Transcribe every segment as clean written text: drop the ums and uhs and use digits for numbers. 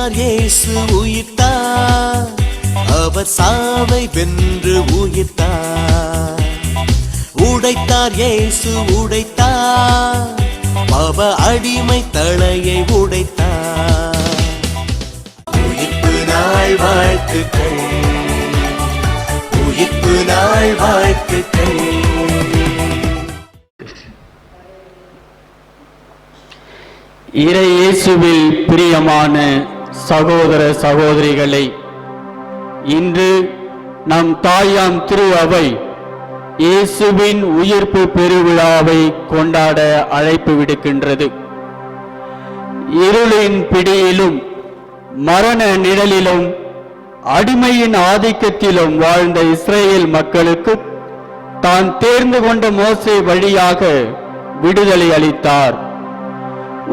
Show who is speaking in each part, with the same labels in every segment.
Speaker 1: உயிர்த்தார் இயேசு உயிர்த்தார், அவர் சாவை வென்று உயிர்த்தார். உடைத்தார் இயேசு உடைத்தார், பாவ அடிமை தலையை உடைத்தார். உயிர்ப்பு நாள் வாழ்த்துக்கள், உயிர்ப்பு நாள் வாழ்த்துக்கள்.
Speaker 2: இறை இயேசுவில் பிரியமான சகோதர சகோதரிகளை, இன்று நம் தாயாம் திரு அவை இயேசுவின் உயிர்ப்பு பெருவிழாவை கொண்டாட அழைப்பு விடுக்கின்றது. இருளின் பிடியிலும் மரண நிழலிலும் அடிமையின் ஆதிக்கத்திலும் வாழ்ந்த இஸ்ரேல் மக்களுக்கு தான் தேர்ந்து கொண்ட மோசே வழியாக விடுதலை அளித்தார்.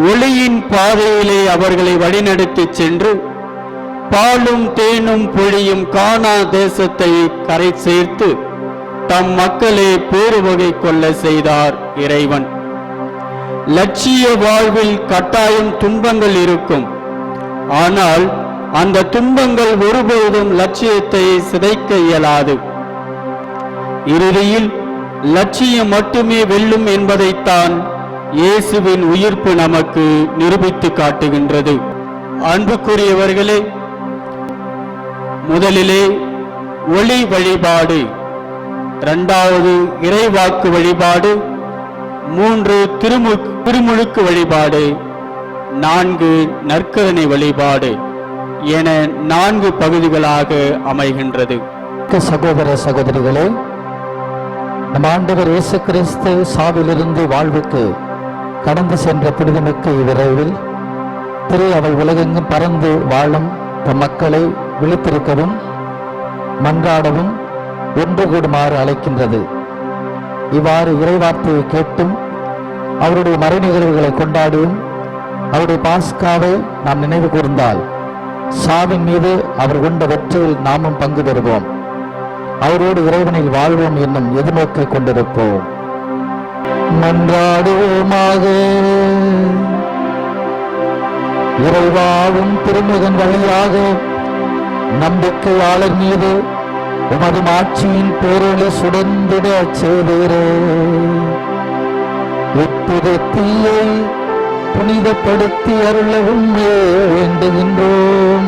Speaker 2: ஒளியின் பாதையிலே அவர்களை வழிநடத்தி சென்று பாலும் தேனும் பொழியும் கானா தேசத்தை கரை சேர்த்து தம் மக்களே பேருவகை கொள்ள செய்தார் இறைவன். லட்சிய வாழ்வில் கட்டாயம் துன்பங்கள் இருக்கும். ஆனால் அந்த துன்பங்கள் ஒருபோதும் லட்சியத்தை சிதைக்க இயலாது. இறுதியில் லட்சியம் மட்டுமே வெல்லும் என்பதைத்தான் இயேசுவின் உயிர்ப்பு நமக்கு நிரூபித்து காட்டுகின்றது. அன்புக்குரியவர்களே, முதலிலே ஒளி வழிபாடு, இரண்டாவது இறைவாக்கு வழிபாடு, 3 திருமுழுக்கு வழிபாடு, 4 நற்கருணை வழிபாடு என 4 பகுதிகளாக அமைகின்றது.
Speaker 3: சகோதர சகோதரிகளே, நம் ஆண்டவர் இயேசு கிறிஸ்து சாவிலிருந்து வாழ்வுக்கு கடந்து சென்ற புனிதமிக்க இவ்விரைவில் திரு அவை உலகெங்கும் பறந்து வாழும் தம் மக்களை விழித்திருக்கவும் மன்றாடவும் ஒன்று கூடுமாறு அழைக்கின்றது. இவ்வாறு இறைவார்த்தையை கேட்டும் அவருடைய மறை நிகழ்வுகளை கொண்டாடியும் அவருடைய பாஸ்காவை நாம் நினைவு கூர்ந்தால் சாவின் மீது அவர் கொண்ட வெற்றியில் நாமும் பங்கு பெறுவோம். அவரோடு இறைவனில் வாழ்வோம் என்னும் எதிர்நோக்கை கொண்டிருப்போம். மன்றாடுவோமாக. இறைவாவும் திருமகன் வழியாக நம்பிக்கையாளர் மீது உமது ஆட்சியின் பேரொளி சுடர்ந்திட செய்தீரே. இப்புதத்தியை புனிதப்படுத்தி அருளவும் வேண்டுகின்றோம்.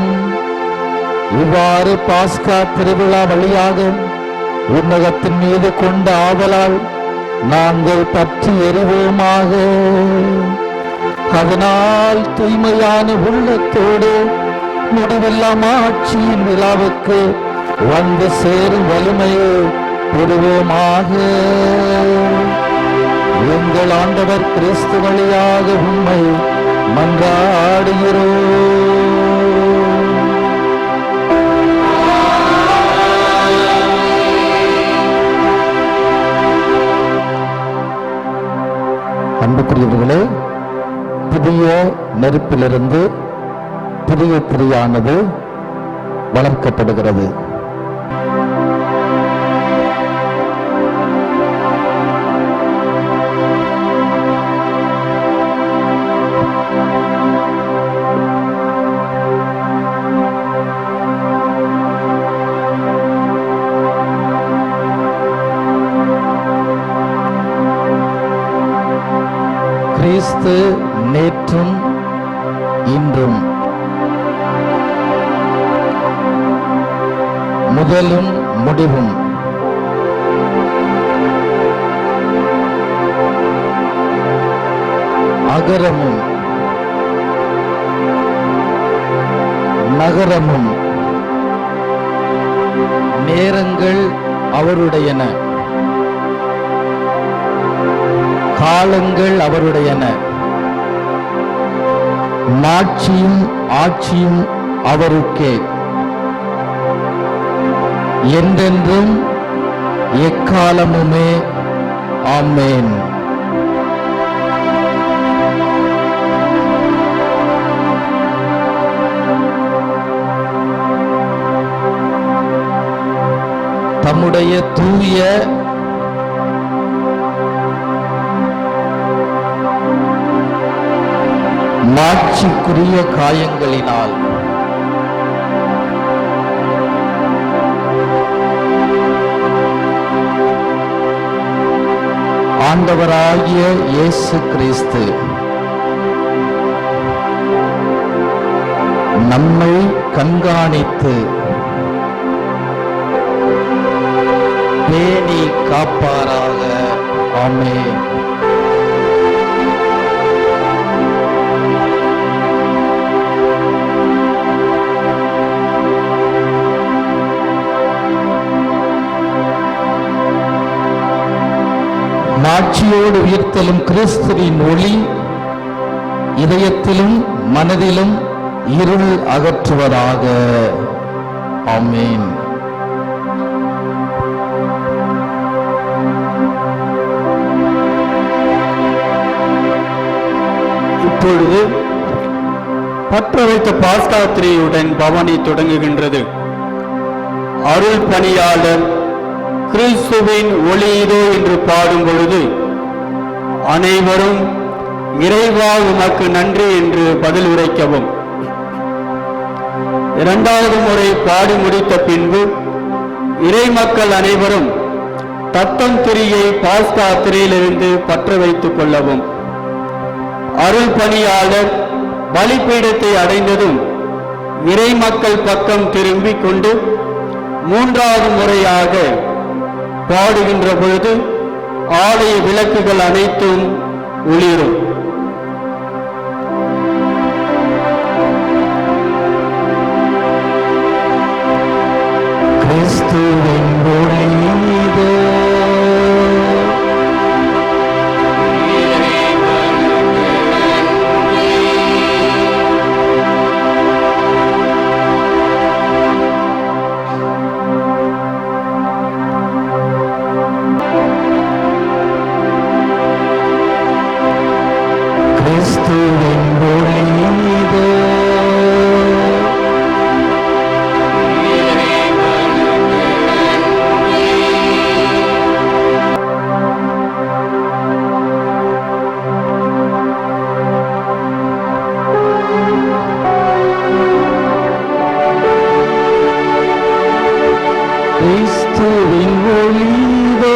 Speaker 3: இவ்வாறு பாஸ்கா திருவிழா வழியாக உன்னகத்தின் மீது கொண்ட ஆவலால் நாங்கள் பற்றி எறிவோமாக. அதனால் தூய்மையான உள்ளத்தோடு முடிவெல்லாம் ஆட்சியின் விழாவுக்கு வந்து சேரும் வலிமையை பெறுவோமாக. எங்கள் ஆண்டவர் கிறிஸ்து வழியாக உம்மை மன்றாடுகிறோம். அன்புக்குரியவர்களே, புதிய நெருப்பிலிருந்து புதிய திரியானது வளர்க்கப்படுகிறது. கிறிஸ்து நேற்றும் இன்றும் முதலும் முடிவும். அகரமும் நகரமும். நேரங்கள் அவருடையன, காலங்கள் அவருடையன. மாட்சியும் ஆட்சியும் அவருக்கே என்றென்றும் எக்காலமுமே. ஆமென். தம்முடைய தூய மாட்சிக்குரிய காயங்களினால் ஆண்டவராகிய இயேசு கிறிஸ்து நம்மை கண்காணித்து பேணி காப்பாராக. ஆமென். மாட்சியோடு உயிர்த்தலும் கிறிஸ்துவின் ஒளி இதயத்திலும் மனதிலும் இருள் அகற்றுவதாக. ஆமென்.
Speaker 2: இப்பொழுது பற்ற வைத்த பாஸ்கா திரையுடன் பவனி தொடங்குகின்றது. அருள் பணியாளர் கிறிஸ்துவின் ஒளி இதோ என்று பாடும் பொழுது அனைவரும் இறைவா உமக்கு நன்றி என்று பதில் உரைக்கவும். இரண்டாவது முறை பாடி முடித்த பின்பு இறை மக்கள் அனைவரும் தத்தம் திரியை பாஸ்கா திரையிலிருந்து பற்ற வைத்துக் கொள்ளவும். அருள் பணியாளர் பலிபீடத்தை அடைந்ததும் இறை மக்கள் பக்கம் திரும்பிக் கொண்டு மூன்றாவது முறையாக பாடுகின்ற பொழுது ஆலய விளக்குகள் அனைத்தும் ஒளிரும்.
Speaker 3: கிறிஸ்துவின் ஒளி இதோ கிறிஸ்துவின் ஒளி இதோ கிறிஸ்துவின் ஒளி இதோ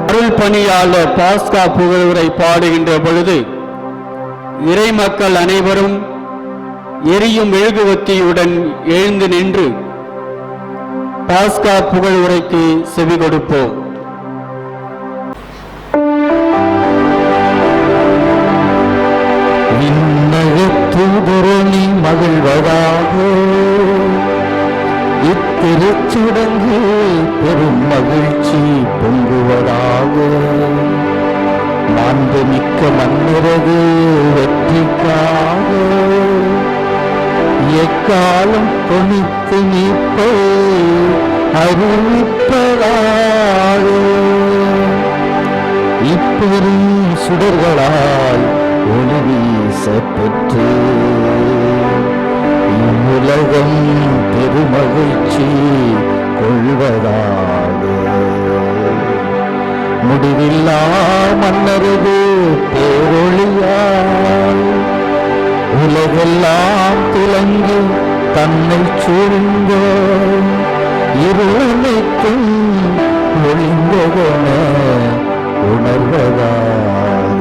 Speaker 2: அருள் பணியாளர் பாஸ்கா புகழுரை பாடுகின்ற பொழுது இறை மக்கள் அனைவரும் எரியும் மெழுகுவர்த்தியுடன் எழுந்து நின்று பாஸ்கா புகழ் உரைக்கு செவி கொடுப்போம்.
Speaker 3: விண்ணகத்தூதரணி மகிழ்வதாக இத்திருச்சடங்கு பெரும் மகிழ்ச்சி பொங்குவதாக. மாண்புமிக்க மன்னிரது வெற்றிக்காக எக்காலம் தொனித்து நிற்பை அறிவிப்பதாக. இப்பெரும் சுடர்களால் ஒளி வீச பெற்று இவ்வுலகம் பெருமகிழ்ச்சி கொள்வதாக. முடிவில்லா மன்னரது பேரொளியால் உலகெல்லாம் துலங்கி தன்னை சூழ்ந்த இருளனைத்தும் ஒளிந்ததென உணர்வதாக.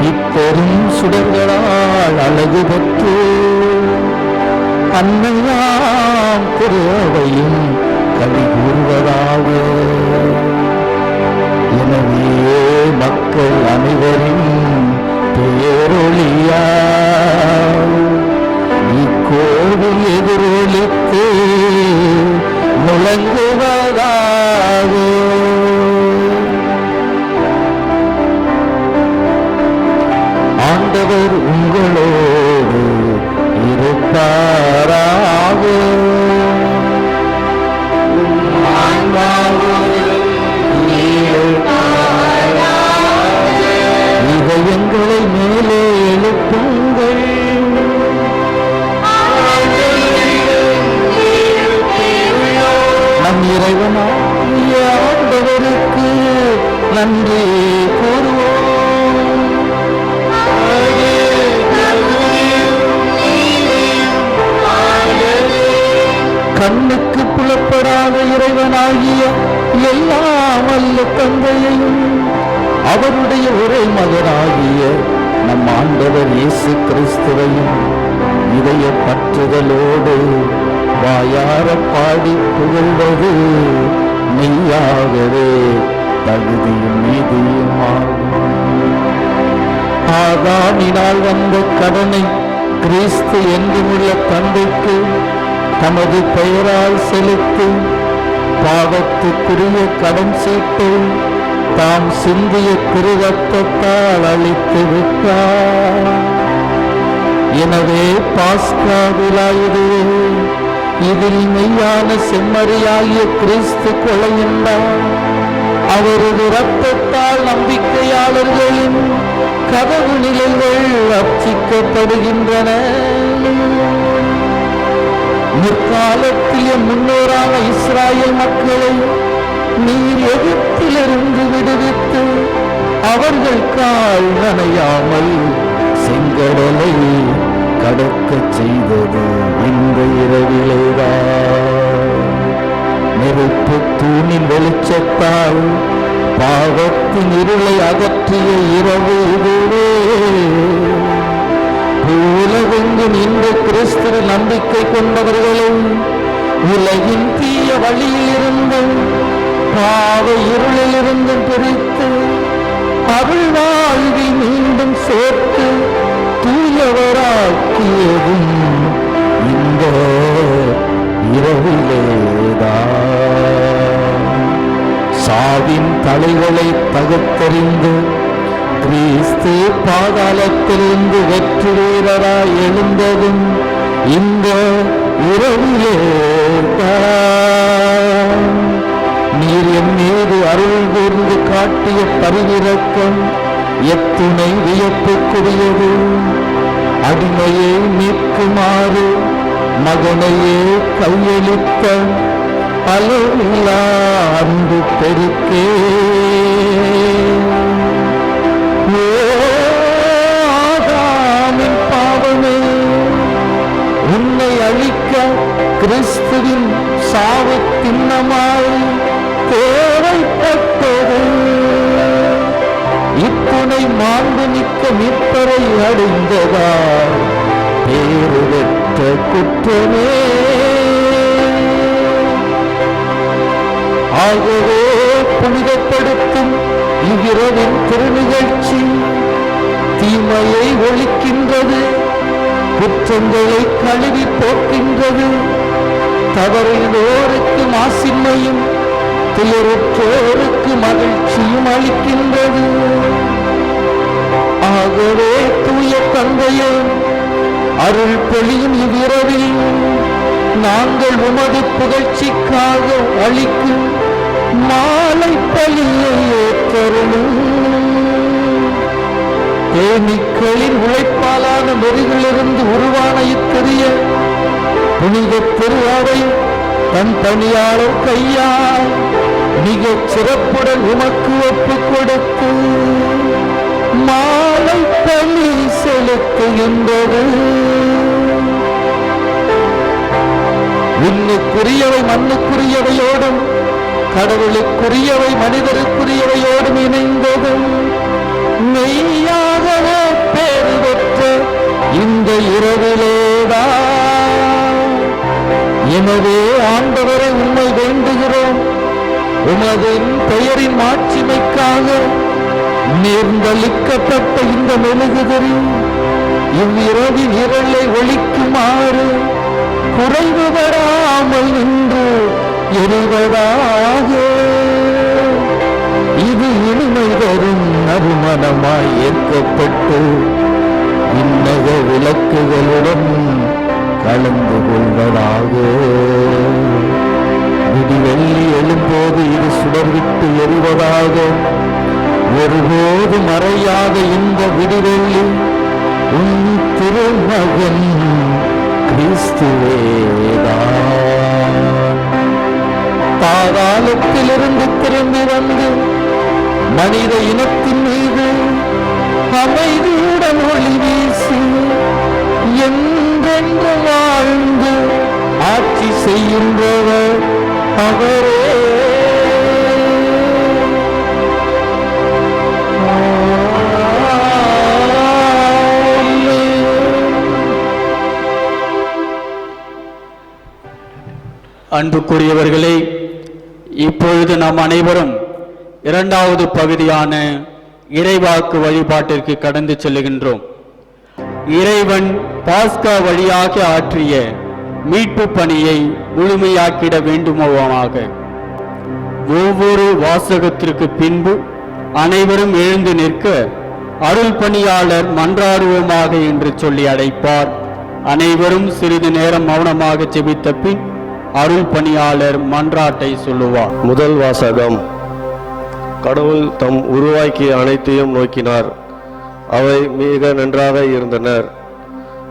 Speaker 3: இப்பெரும் சுடர்களால் அழகு பெற்று அன்னையாம் திருவையும் கவி கூறுவதாக. எனவே மக்கள் அனைவரின் பேரொளியால் இக்கோவில் எதிரொலித்து முழங்குவதாக. ஆண்டவர் உங்களோடு இருப்பாராக. நன்றி கூறுவோம். கண்ணுக்கு புலப்படாத இறைவனாகிய எல்லாம் வல்ல தந்தையையும் அவருடைய ஒரே மகனாகிய நம் ஆண்டவர் இயேசு கிறிஸ்துவையும் இதய பற்றுதலோடு வாயார பாடி புகழ்வது மெய்யாகவே தகுதியும் நீதியுமாகும். ஆதாமினால் வந்த கடனை கிறிஸ்து என்றுமுள்ள தந்தைக்கு தமது பெயரால் செலுத்தி பாவத்துக்குரிய கடன் சீட்டை தாம் சிந்திய திருரத்தத்தால் அளித்து விட்டார். எனவே பாஸ்கா விழாயிலே இதில் மெய்யான செம்மறியாகிய கிறிஸ்து கொலையுண்டார். அவரது இரத்தத்தால் நம்பிக்கையாளர்களின் கதவு நிலைகள் ரட்சிக்கப்படுகின்றன. முற்காலத்திய முன்னோரான இஸ்ராயேல் மக்களை நீர் எகிப்திலிருந்து விடுவித்து அவர்கள் கால் நனையாமல் செங்கடலை கடக்கச் செய்தது இந்த இரவிலேதான். நெருப்பு தூணின் வெளிச்சத்தால் பாவத்தின் இருளை அகற்றிய இரவு இதுவே. உலகெங்கும் இந்த கிறிஸ்துவ நம்பிக்கை கொண்டவர்களும் உலகின் தீய வழியில் இருந்து பாவ இருளில் இருந்து பிரித்து அருள் வாழ்வில் மீண்டும் சேர்த்து தூயவராக்கியதும் இந்த இரவிலேதான். சாவின் தலைகளை தகர்த்தெறிந்து கிறிஸ்து பாதாளத்திலிருந்து வெற்றி வீரராய் எழுந்ததும் இந்த இரவிலேதான். நீர் என் மீது அருள் கூர்ந்து காட்டிய பரிவிரக்கம் எத்துணை வியப்புக்குரியது. அடிமையை மீட்குமாறு மகனையே கையளித்த அளவில்லா அன்பு பெருக்கே. ஆதாமின் பாவமே உன்னை அழிக்க கிறிஸ்துவின் சாவு திண்ணமாய் தேவைப்பட்டது. இத்துணை மாண்பு மிக்க மீட்பரை அடைந்ததா பேறு பெற்ற குற்றமே. ஆகவே புனிதப்படுத்தும் இவ்விரவின் திருநிகழ்ச்சி தீமையை ஒழிக்கின்றது, குற்றங்களை கழுவி போக்கின்றது, தவறினோருக்கு மாசின்மையும் துயருற்றோருக்கு மகிழ்ச்சியும் அளிக்கின்றது. ஆகவே தூய தந்தையே, அருள் பொழியும் இவ்விரவில் நாங்கள் உமது புகழ்ச்சிக்காக அளிக்கும் மாலை பலியை ஏற்றருளும். தேனீக்களின் உழைப்பாலான நெறிகளிலிருந்து உருவான இத்தெரிய புனித திருவாவை தன் பணியாளர் கையால் மிகச் சிறப்புடன் உமக்கு ஒப்புக் கொடுத்து மாலை பலி செலுத்துகின்றது. விண்ணுக்குரியவை மண்ணுக்குரியவையோடும் கடவுளுக்குரியவை மனிதருக்குரியவையோடும் இணைந்ததும் மெய்யாகவே பேறு பெற்ற இந்த இரவிலேதான். எனவே ஆண்டவரை உம்மை வேண்டுகிறோம், உமது பெயரின் மாட்சிமைக்காக நேர்ந்தளிக்கப்பட்ட இந்த மெழுகுதிரி இவ்விரவின் இருளை ஒழிக்குமாறு குறைவு வராமல் நின்று எரிவதாக. இது இனிமை தரும் நறுமணமாய் ஏற்கப்பட்டு விண்ணக விளக்குகளுடன் கலந்து கொள்வதாக. விடிவெள்ளி எழும்போது இது சுடர்விட்டு எரிவதாக. ஒருபோது மறையாத இந்த விடிவெள்ளி உன் திருமகன் கிறிஸ்துவேதான். பாதாளத்திலிருந்து திரும்பி வந்து மனித இனத்தின் மீது அமைதியுடன் ஒளி வீசி என்றென்று வாழ்ந்து ஆட்சி செய்கின்றவர் அவரே.
Speaker 2: அன்புக்குரியவர்களே, இப்பொழுது நாம் அனைவரும் இரண்டாவது பகுதியான இறைவாக்கு வழிபாட்டிற்கு கடந்து செல்லுகின்றோம். இறைவன் பாஸ்கா வழியாக ஆற்றிய மீட்பு பணியை முழுமையாக்கிட வேண்டுமோமாக. ஒவ்வொரு வாசகத்திற்கு பின்பு அனைவரும் எழுந்து நிற்க அருள் பணியாளர் மன்றாடுவோமாக என்று சொல்லி அழைப்பார். அனைவரும் சிறிது நேரம் மௌனமாக ஜெபித்த பின் அருள் பணியாளர் மன்றாட்டை சொல்லுவார்.
Speaker 4: முதல் வாசகம். கடவுள் தம் உருவாக்கிய அனைத்தையும் நோக்கினார், அவை மிக நன்றாக இருந்தனர்.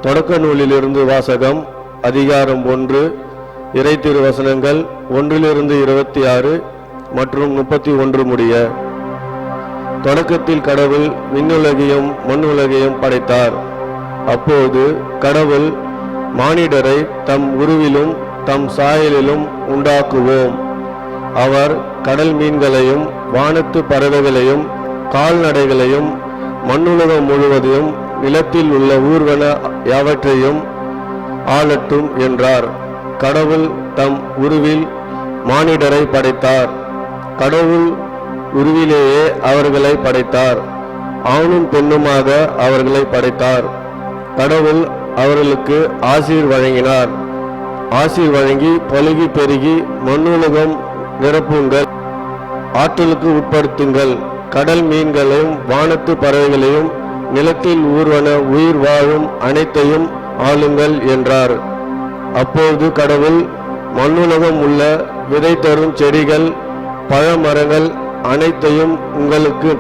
Speaker 4: தொடக்க நூலிலிருந்து வாசகம். அதிகாரம் 1, இறை திருவசனங்கள் 1-26 மற்றும் 31 முடிய. தொடக்கத்தில் கடவுள் விண்ணுலகையும் மண்ணுலகையும் படைத்தார். அப்போது கடவுள் மானிடரை தம் உருவிலும் தம் சாயலிலும் உண்டாக்குவோம். அவர் கடல் மீன்களையும் வானத்து பறவைகளையும் கால்நடைகளையும் மண்ணுலகம் முழுவதையும் நிலத்தில் உள்ள ஊர்வன யாவற்றையும் ஆளட்டும் என்றார். கடவுள் தம் உருவில் மானிடரை படைத்தார். கடவுள் உருவிலேயே அவர்களை படைத்தார். ஆணும் பெண்ணுமாக அவர்களை படைத்தார். கடவுள் அவர்களுக்கு ஆசீர் வழங்கினார். ஆசீர் வழங்கி பலுகி பெருகி மண்ணுலகம் நிரப்புங்கள், ஆற்றலுக்கு உட்படுத்துங்கள், கடல் மீன்களையும் வானத்து பறவைகளையும் நிலத்தில் ஊர்வன உயிர் வாழும் அனைத்தையும் ஆளுங்கள் என்றார். அப்போது கடவுள் மண்ணுலகம் உள்ள விதை தரும் செடிகள் பழமரங்கள் அனைத்தையும் உங்களுக்கு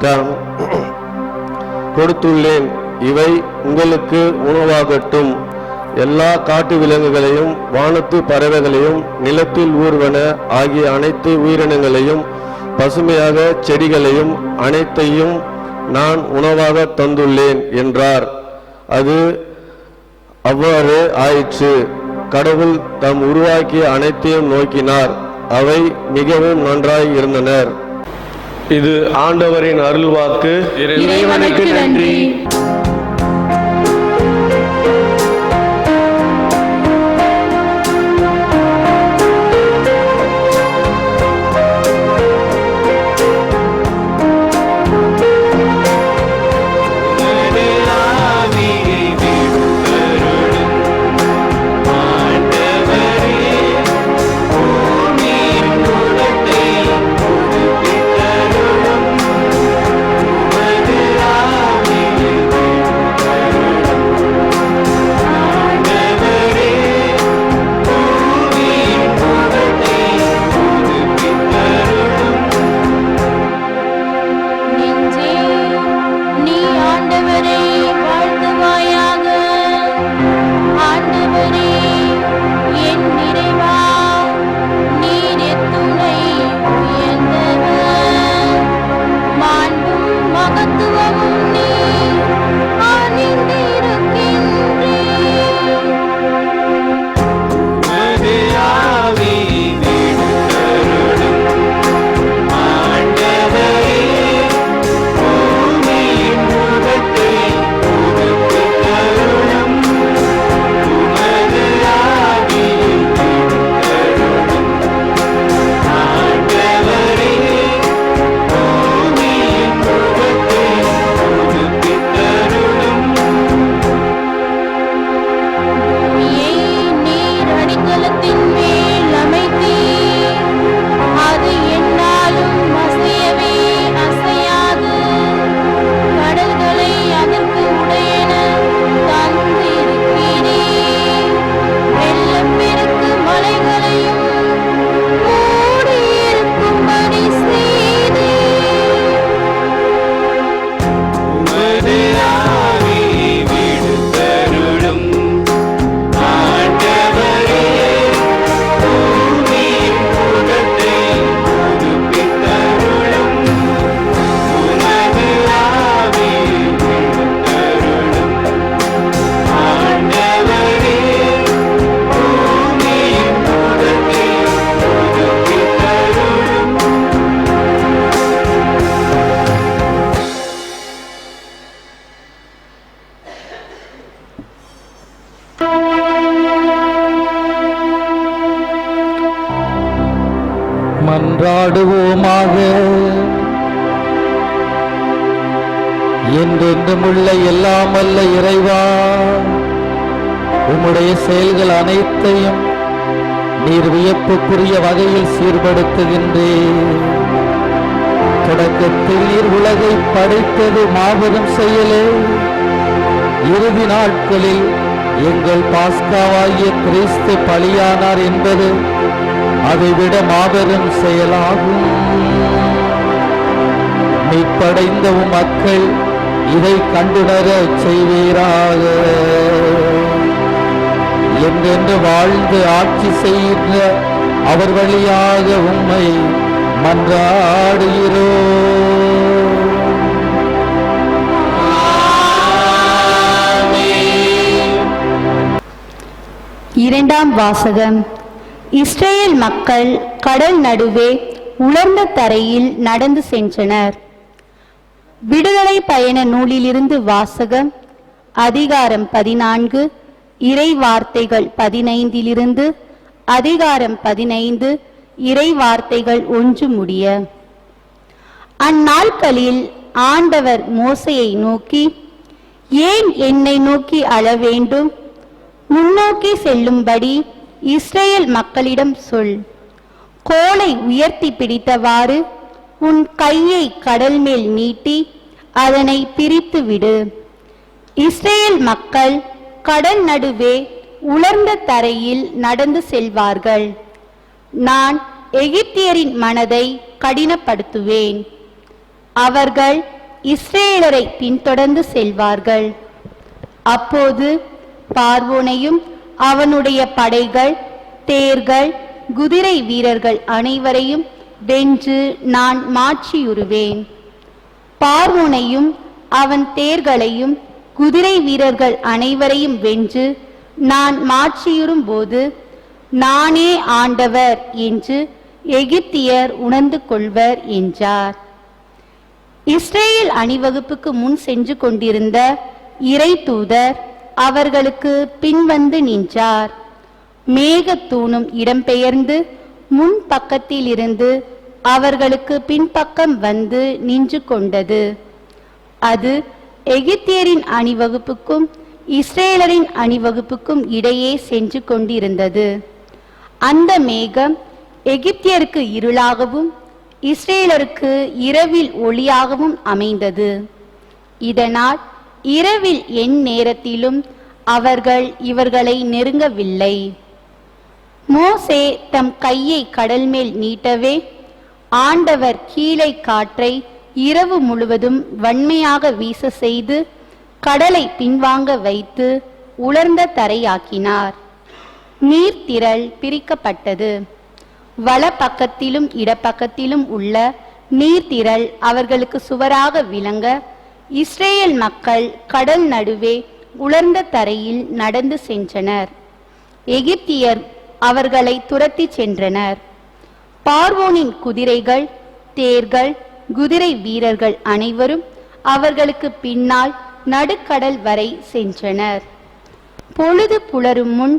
Speaker 4: கொடுத்துள்ளேன், இவை உங்களுக்கு உணவாகட்டும். எல்லா காட்டு விலங்குகளையும் வானத்து பறவைகளையும் நிலத்தில் ஊர்வன ஆகிய அனைத்து உயிரினங்களையும் பசுமையாக செடிகளையும் அனைத்தையும் நான் உணவாக தந்துள்ளேன் என்றார். அது அவ்வாறு ஆயிற்று. கடவுள் தம் உருவாக்கிய அனைத்தையும் நோக்கினார், அவை மிகவும் நன்றாய் இருந்தனர். இது ஆண்டவரின் அருள்வாக்கு.
Speaker 5: இறைவனுக்கு நன்றி.
Speaker 3: மன்றாடுவோமாக. என்றென்றுமுள்ள எல்லாம் அல்ல இறைவா, உம்முடைய செயல்கள் அனைத்தையும் நீர் வியப்புக்குரிய வகையில் சீர்படுத்துகின்றேன். தொடக்கத்தில் நீர் உலகை படைத்தது மாபெரும் செயலே. இறுதி நாட்களில் எங்கள் பாஸ்காவாகிய கிறிஸ்து பலியானார் என்பது அதைவிட மாபெரும் செயலாகும். மீட்படைந்த உம் மக்கள் இதை கண்டுணர செய்வீராக. என்றென்று வாழ்ந்து ஆட்சி செய்கின்ற அவர் வழியாக உம்மை மன்றாடுகிறோம்.
Speaker 6: இரண்டாம் வாசகம். இஸ்ரேல் மக்கள் கடல் நடுவே உலர்ந்த தரையில் நடந்து சென்றனர். விடுதலை பயண நூலிலிருந்து வாசகம். அதிகாரம் 14, இறை வார்த்தைகள் 15 அதிகாரம் 15 இறை வார்த்தைகள் 1 முடிய. அந்நாட்களில் ஆண்டவர் மோசேயை நோக்கி, ஏன் என்னை நோக்கி அழ வேண்டும்? முன்னோக்கி செல்லும்படி இஸ்ரேல் மக்களிடம் சொல். கோலை உயர்த்தி பிடித்தவாறு உன் கையை கடல் மேல் நீட்டி அதனை பிரித்து விடு. இஸ்ரேல் மக்கள் கடல் நடுவே உலர்ந்த தரையில் நடந்து செல்வார்கள். நான் எகிப்தியரின் மனதை கடினப்படுத்துவேன். அவர்கள் இஸ்ரேலரை பின்தொடர்ந்து செல்வார்கள். அப்போது பார்வோனையும் அவனுடைய படைகள், தேர்கள், குதிரை வீரர்கள் அனைவரையும் வென்று நான் மாற்றியுறுவேன். பார்வோனையும் அவன் தேர்களையும் குதிரை வீரர்கள் அனைவரையும் வென்று நான் மாற்றியுறும் போது நானே ஆண்டவர் என்று எகிப்தியர் உணர்ந்து கொள்வர் என்றார். இஸ்ரேல் அணிவகுப்புக்கு முன் சென்று கொண்டிருந்த இறை தூதர் அவர்களுக்கு பின்வந்து நின்றார். மேகத்தூணும் இடம்பெயர்ந்து முன் பக்கத்தில் இருந்து அவர்களுக்கு பின்பக்கம் வந்து நின்று கொண்டது. அது எகிப்தியரின் அணிவகுப்புக்கும் இஸ்ரேலரின் அணிவகுப்புக்கும் இடையே சென்று கொண்டிருந்தது. அந்த மேகம் எகிப்தியருக்கு இருளாகவும் இஸ்ரேலருக்கு இரவில் ஒளியாகவும் அமைந்தது. இதனால் இரவில் என் நேரத்திலும் அவர்கள் இவர்களை நெருங்கவில்லை. மோசே தம் கையை கடல் மேல் நீட்டவே ஆண்டவர் கீழே காற்றை இரவு முழுவதும் வன்மையாக வீச செய்து கடலை பின்வாங்க வைத்து உலர்ந்த தரையாக்கினார். நீர்த்திரள் பிரிக்கப்பட்டது. வலப்பக்கத்திலும் இடப்பக்கத்திலும் உள்ள நீர்த்திரள் அவர்களுக்கு சுவராக விளங்க இஸ்ரேல் மக்கள் கடல் நடுவே உலர்ந்த தரையில் நடந்து சென்றனர். எகிப்தியர் அவர்களை துரத்தி சென்றனர். பார்வோனின் குதிரைகள், தேர்கள், குதிரை வீரர்கள் அனைவரும் அவர்களுக்கு பின்னால் நடுக்கடல் வரை சென்றனர். பொழுது புலரும் முன்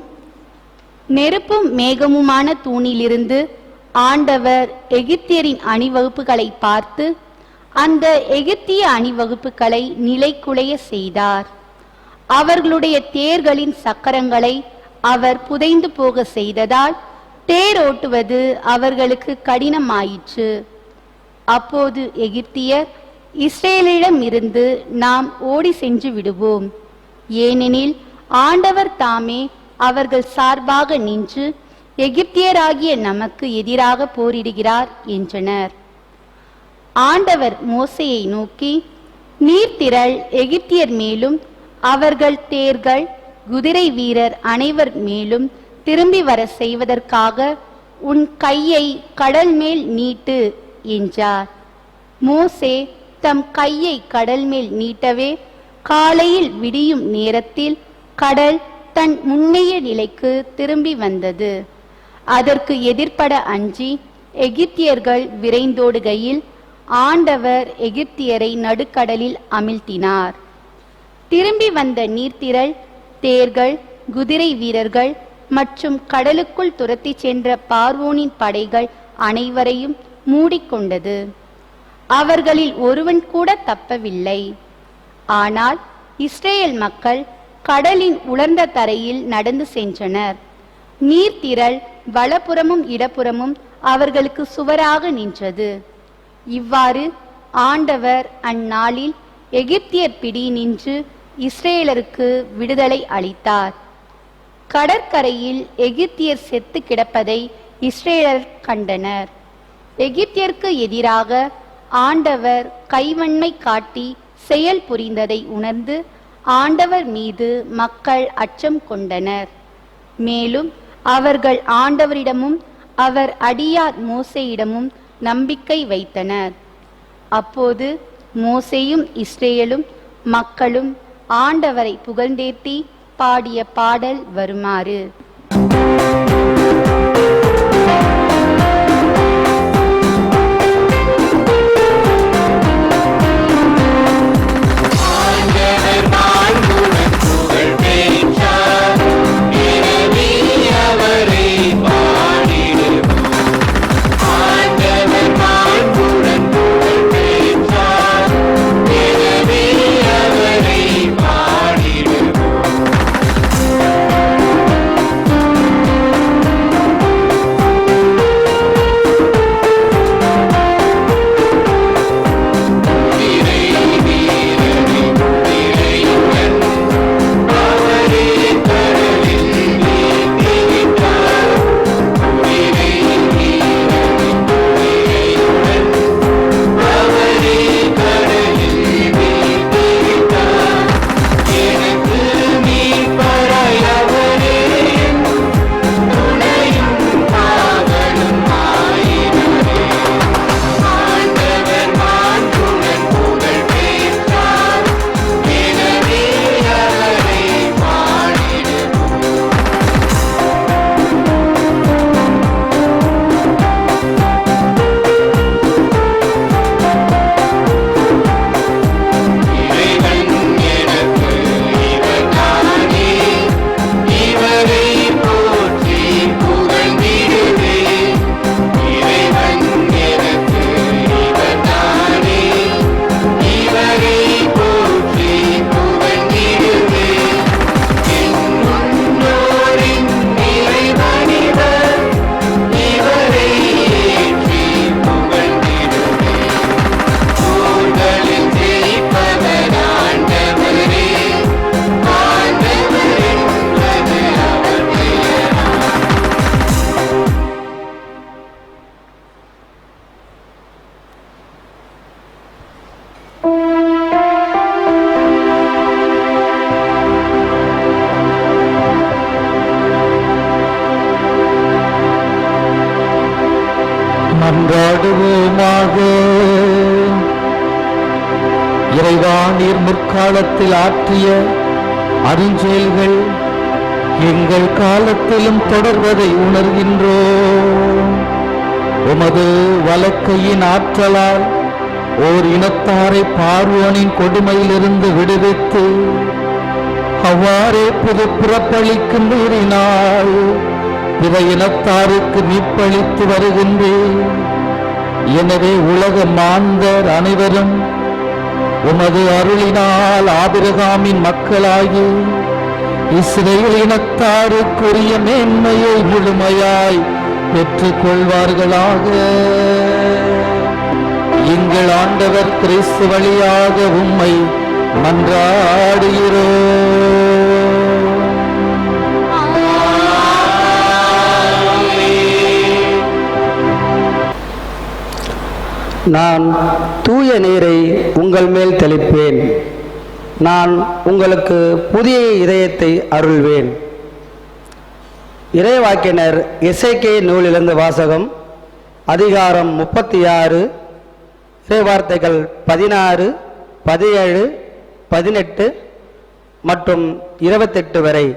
Speaker 6: நெருப்பும் மேகமுமான தூணிலிருந்து ஆண்டவர் எகிப்தியரின் அணிவகுப்புகளை பார்த்து அந்த எகிப்திய அணிவகுப்புகளை நிலைகுலைய செய்தார். அவர்களுடைய தேர்களின் சக்கரங்களை அவர் புதைந்து போக செய்ததால் தேரோட்டுவது அவர்களுக்கு கடினமாயிற்று. அப்போது எகிப்தியர், இஸ்ரேலிடம் இருந்து நாம் ஓடி சென்று விடுவோம், ஏனெனில் ஆண்டவர் தாமே அவர்கள் சார்பாக நின்று எகிப்தியராகிய நமக்கு எதிராக போரிடுகிறார் என்றனர். ஆண்டவர் மோசேயை நோக்கி, நீர்த்திரள் எகிப்தியர் மேலும் அவர்கள் தேர்கள், குதிரை வீரர் அனைவர் மேலும் திரும்பி வர செய்வதற்காக உன் கையை கடல் மேல் நீட்டு என்றார். மோசே தம் கையை கடல் மேல் நீட்டவே காலையில் விடியும் நேரத்தில் கடல் தன் முன்னைய நிலைக்கு திரும்பி வந்தது. அதற்கு எதிர்ப்பட அஞ்சி எகிப்தியர்கள் விரைந்தோடுகையில் ஆண்டவர் எகிப்தியரை நடுக்கடலில் அமிழ்த்தினார். திரும்பி வந்த நீர்த்திரள் தேர்கள், குதிரை வீரர்கள் மற்றும் கடலுக்குள் துரத்தி சென்ற பார்வோனின் படைகள் அனைவரையும் மூடிக்கொண்டது. அவர்களில் ஒருவன் கூட தப்பவில்லை. ஆனால் இஸ்ரேல் மக்கள் கடலின் உலர்ந்த தரையில் நடந்து சென்றனர். நீர்த்திரள் வலப்புறமும் இடப்புறமும் அவர்களுக்கு சுவராக நின்றது. இவ்வாறு ஆண்டவர் அந்நாளில் எகிப்தியர் பிடி நின்று இஸ்ரேலருக்கு விடுதலை அளித்தார். கடற்கரையில் எகிப்தியர் செத்து கிடப்பதை இஸ்ரேலர் கண்டனர். எகிப்தியருக்கு எதிராக ஆண்டவர் கைவன்மை காட்டி செயல் புரிந்ததை உணர்ந்து ஆண்டவர் மீது மக்கள் அச்சம் கொண்டனர். மேலும் அவர்கள் ஆண்டவரிடமும் அவர் அடியார் மோசேயிடமும் நம்பிக்கை வைத்தனர். அப்போது மோசேயும் இஸ்ரேலும் மக்களும் ஆண்டவரை புகழ்ந்தேத்தி பாடிய பாடல் வருமாறு:
Speaker 3: மன்றாடுவோமாக. இறைவா, நீர் முற்காலத்தில் ஆற்றிய அருஞ்செயல்கள் எங்கள் காலத்திலும் தொடர்வதை உணர்கின்றோம். உமது வலக்கையின் ஆற்றலால் ஓர் இனத்தாரை பார்வோனின் கொடுமையிலிருந்து விடுவித்து அவ்வாறே புது பிறப்பளிக்கும் நீரினால் பிற இனத்தாருக்கு மீட்பளித்து வருகின்றேன். எனவே உலக மாந்தர் அனைவரும் உமது அருளினால் ஆபிரகாமின் மக்களாகி இஸ்ரேல் இனத்தாருக்குரிய மேன்மையை முழுமையாய் பெற்றுக் கொள்வார்களாக. எங்கள் ஆண்டவர் கிறிஸ்து வழியாக உம்மை மன்றாடுகிறோம்.
Speaker 7: நான் தூய நீரை உங்கள் மேல் தெளிப்பேன். நான் உங்களுக்கு புதிய இதயத்தை அருள்வேன். இறைவாக்கினர் எசேக்கியா நூலிலிருந்து வாசகம். அதிகாரம் 36, இறைவார்த்தைகள் 16, 17, 18 மற்றும் 28 வரை.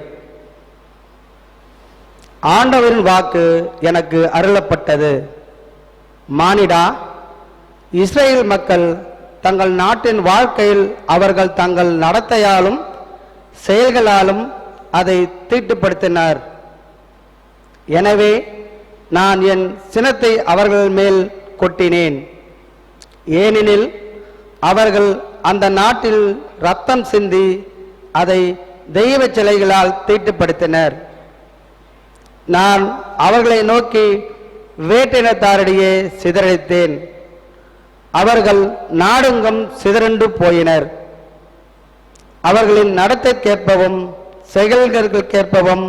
Speaker 7: ஆண்டவரின் வாக்கு எனக்கு அருளப்பட்டது. மானிடா, இஸ்ரேல் மக்கள் தங்கள் நாட்டின் வாழ்க்கையில் அவர்கள் தங்கள் நடத்தையாலும் செயல்களாலும் அதை தீட்டுப்படுத்தினர். எனவே நான் என் சினத்தை அவர்கள் மேல் கொட்டினேன். ஏனெனில் அவர்கள் அந்த நாட்டில் இரத்தம் சிந்தி அதை தெய்வ சிலைகளால் தீட்டுப்படுத்தினர். நான் அவர்களை நோக்கி வேற்றினத்தாரிடையே சிதறடித்தேன். அவர்கள் நாடெங்கும் சிதறண்டு போயினர். அவர்களின் நடத்தைக்கேற்பவும் செயல்களுக்கேற்பவும்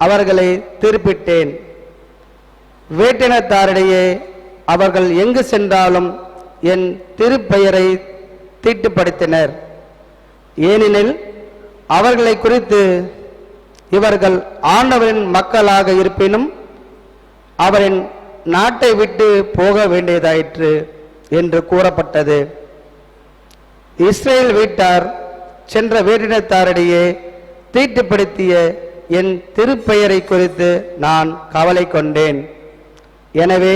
Speaker 7: அவர்களை திருப்பிட்டேன். வேற்றினத்தாரிடையே அவர்கள் எங்கு சென்றாலும் என் திருப்பெயரை தீட்டுப்படுத்தினர். ஏனெனில் அவர்களை குறித்து இவர்கள் ஆண்டவரின் மக்களாக இருப்பினும் அவரின் நாட்டை விட்டு போக வேண்டியதாயிற்று என்று கூறப்பட்டது. இஸ்ரேல் வீட்டார் சென்ற வேற்றினத்தாரிடையே தீட்டுப்படுத்திய என் திருப்பெயரை குறித்து நான் கவலை கொண்டேன். எனவே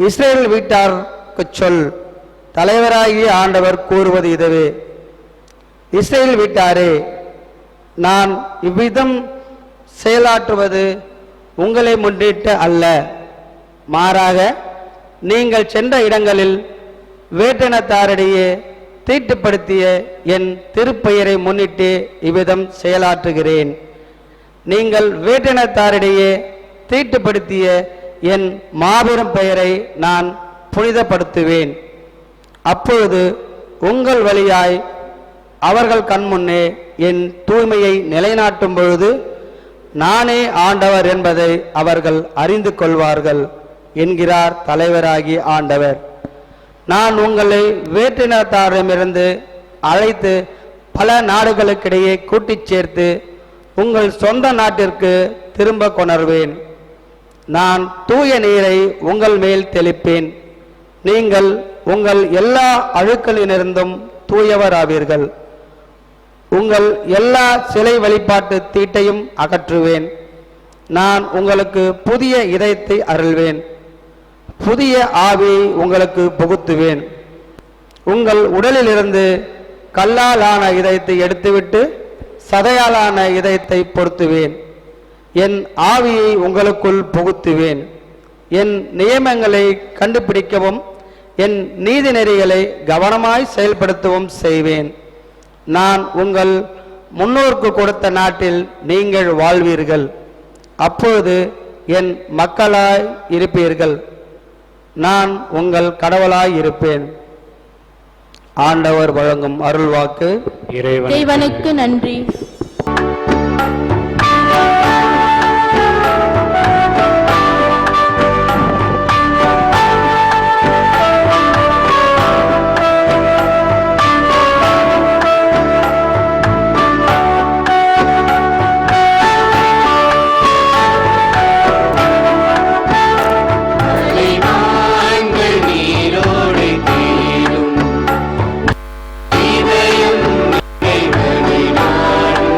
Speaker 7: இஸ்ரேல் வீட்டாருக்கு சொல், தலைவராகிய ஆண்டவர் கூறுவது இதுவே: இஸ்ரேல் வீட்டாரே, நான் இவ்விதம் செயலாற்றுவது உங்களை முன்னிட்டு அல்ல, மாறாக நீங்கள் சென்ற இடங்களில் வேற்றினத்தாரிடையே தீட்டுப்படுத்திய என் திருப்பெயரை முன்னிட்டு இவ்விதம் செயலாற்றுகிறேன். நீங்கள் வேற்றினத்தாரிடையே தீட்டுப்படுத்திய என் மாபெரும் பெயரை நான் புனிதப்படுத்துவேன். அப்பொழுது உங்கள் வழியாய் அவர்கள் கண்முன்னே என் தூய்மையை நிலைநாட்டும் பொழுது நானே ஆண்டவர் என்பதை அவர்கள் அறிந்து கொள்வார்கள் என்கிறார் தலைவராகிய ஆண்டவர். நான் உங்களை வேற்றினத்தாரிடமிருந்து அழைத்து பல நாடுகளுக்கிடையே கூட்டிச் சேர்த்து உங்கள் சொந்த நாட்டிற்கு திரும்ப கொணர்வேன். நான் தூய நீரை உங்கள் மேல் தெளிப்பேன். நீங்கள் உங்கள் எல்லா அழுக்களிலிருந்தும் தூயவராவீர்கள். உங்கள் எல்லா சிலை வழிபாட்டு தீட்டையும் அகற்றுவேன். நான் உங்களுக்கு புதிய இதயத்தை அருள்வேன். புதிய ஆவியை உங்களுக்கு புகுத்துவேன். உங்கள் உடலிலிருந்து கல்லால் ஆன இதயத்தை எடுத்துவிட்டு சதையாலான இதயத்தை பொருத்துவேன். என் ஆவியை உங்களுக்குள் புகுத்துவேன். என் நியமங்களை கண்டுபிடிக்கவும் என் நீதி நெறிகளை கவனமாய் செயல்படுத்தவும் செய்வேன். நான் உங்கள் முன்னோருக்கு கொடுத்த நாட்டில் நீங்கள் வாழ்வீர்கள். அப்பொழுது என் மக்களாய் இருப்பீர்கள். நான் உங்கள் கடவுளாய் இருப்பேன். ஆண்டவர் வழங்கும் அருள்வாக்கு.
Speaker 5: இறைவனுக்கு நன்றி.
Speaker 1: இதயம் இறைவனை நாடும்.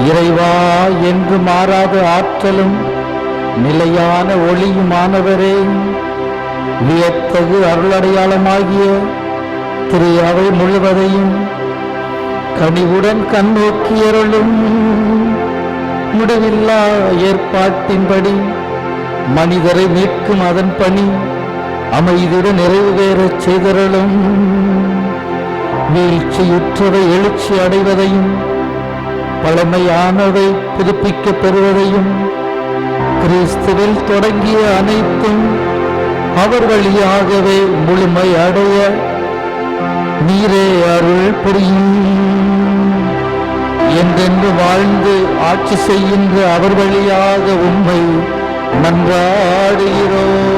Speaker 3: இறைவா என்று மாறாத ஆற்றலும் நிலையான ஒளியுமானவரே, வியத்தகு அருளடையாளமாகிய திரு அவை முழுவதையும் கனிவுடன் கண்ணோக்கியருளும். முடிவில்லா ஏற்பாட்டின்படி மனிதரை மீட்கும் அதன் பணி அமைதியுடன் நிறைவேறச் செய்தருளும். வீழ்ச்சியுற்றவை எழுச்சி அடைவதையும் பழமையானவை புதுப்பிக்கப் பெறுவதையும் கிறிஸ்துவில் தொடங்கிய அனைத்தும் அவர் வழியாகவே முழுமை அடைய நீரே அருள் புரியும். என்றென்று வாழ்ந்து ஆட்சி செய்கின்ற அவர் வழியாக உம்மை மன்றாடுகிறோம்.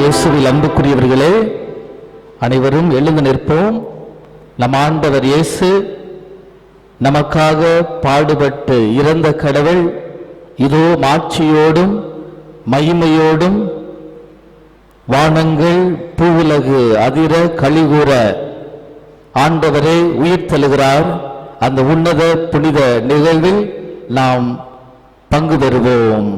Speaker 3: இயேசுவில் அன்புக்குரியவர்களே, அனைவரும் எழுந்து நிற்போம். நம் ஆண்டவர் இயேசு நமக்காக பாடுபட்டு இறந்த கடவுள் இதோ மாட்சியோடும் மகிமையோடும் வானங்கள் பூவுலகு அதிர களிகூற ஆண்டவரே உயிர் தழுகிறார். அந்த உன்னத புனித நிகழ்வில் நாம் பங்கு பெறுவோம்.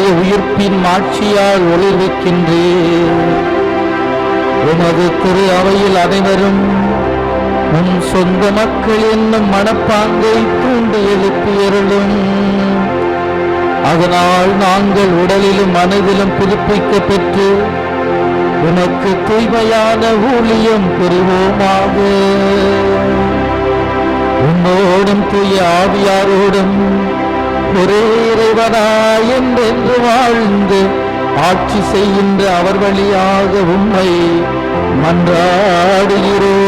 Speaker 3: உம்முடைய உயிர்ப்பின் மாட்சியால் ஒளிர்விக்கின்றீர். உமது திரு அவையில் அனைவரும் உம் சொந்த மக்கள் என்னும் மனப்பாங்கை தூண்டி எழுப்பியருளும். அதனால் நாங்கள் உடலிலும் மனதிலும் புதுப்பிக்க பெற்று உனக்கு தூய்மையான ஊழியம் புரிவோமாக. உன்னோடும் தூய ஆவியாரோடும் ஒரே இறைவனாய் என்றென்று வாழ்ந்து ஆட்சி செய்கின்ற அவர் வழியாக உம்மை மன்றாடுகிறோம்.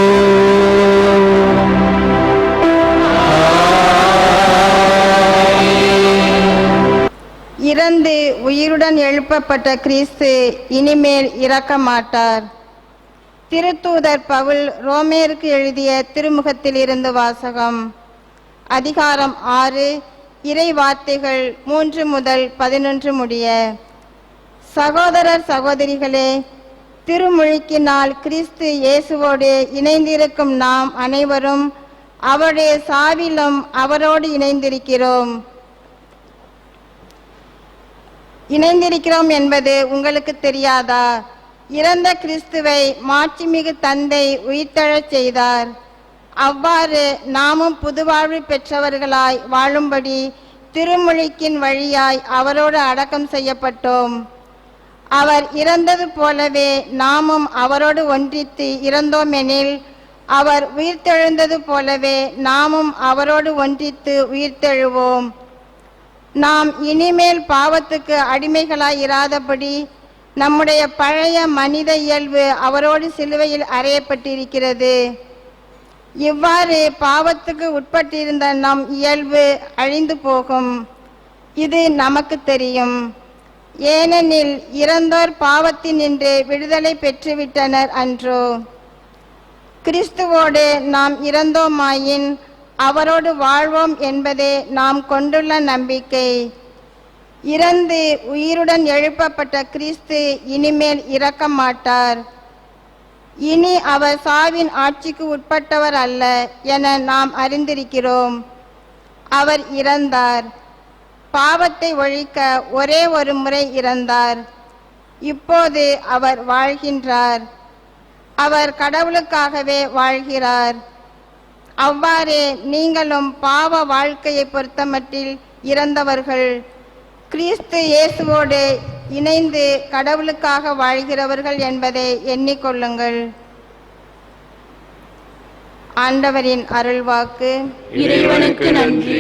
Speaker 8: இறந்து உயிருடன் எழுப்பப்பட்ட கிறிஸ்து இனிமேல் இறக்க மாட்டார். திருத்தூதர் பவுல் ரோமேருக்கு எழுதிய திருமுகத்தில் இருந்து வாசகம். அதிகாரம் 6, இறை வார்த்தைகள் 3 முதல் 11 முடிய. சகோதரர் சகோதரிகளே, திருமுழுக்கினால் கிறிஸ்து இயேசுவோடு இணைந்திருக்கும் நாம் அனைவரும் அவருடைய சாவிலும் அவரோடு இணைந்திருக்கிறோம் என்பது உங்களுக்கு தெரியாதா? இறந்த கிறிஸ்துவை மாட்சிமிகு தந்தை உயிர்த்தெழச் செய்தார். அவ்வாறு நாமும் புதுவாழ்வு பெற்றவர்களாய் வாழும்படி திருமுழுக்கின் வழியாய் அவரோடு அடக்கம் செய்யப்பட்டோம். அவர் இறந்தது போலவே நாமும் அவரோடு ஒன்றித்து இறந்தோமெனில் அவர் உயிர்த்தெழுந்தது போலவே நாமும் அவரோடு ஒன்றித்து உயிர்த்தெழுவோம். நாம் இனிமேல் பாவத்துக்கு அடிமைகளாய் இராதபடி நம்முடைய பழைய மனித இயல்பு அவரோடு சிலுவையில் அறையப்பட்டிருக்கிறது. இவ்வாறு பாவத்துக்கு உட்பட்டிருந்த நம் இயல்பு அழிந்து போகும். இது நமக்கு தெரியும். ஏனெனில் இறந்தோர் பாவத்தினின்று விடுதலை பெற்றுவிட்டனர் அன்றோ? கிறிஸ்துவோடு நாம் இறந்தோமாயின் அவரோடு வாழ்வோம் என்பதே நாம் கொண்டுள்ள நம்பிக்கை. இறந்து உயிருடன் எழுப்பப்பட்ட கிறிஸ்து இனிமேல் இறக்க மாட்டார். இனி அவர் சாவின் ஆட்சிக்கு உட்பட்டவர் அல்ல என நாம் அறிந்திருக்கிறோம். அவர் இறந்தார். பாவத்தை ஒழிக்க ஒரே ஒரு முறை இறந்தார். இப்போது அவர் வாழ்கின்றார். அவர் கடவுளுக்காகவே வாழ்கிறார். அவ்வாறே நீங்களும் பாவ வாழ்க்கையை பொறுத்தமட்டில் இறந்தவர்கள் கிறிஸ்து இயேசுவோடு இணைந்து கடவுளுக்காக வாழ்கிறவர்கள் என்பதை எண்ணிக்கொள்ளுங்கள். ஆண்டவரின் அருள்வாக்கு.
Speaker 5: இறைவனுக்கு நன்றி.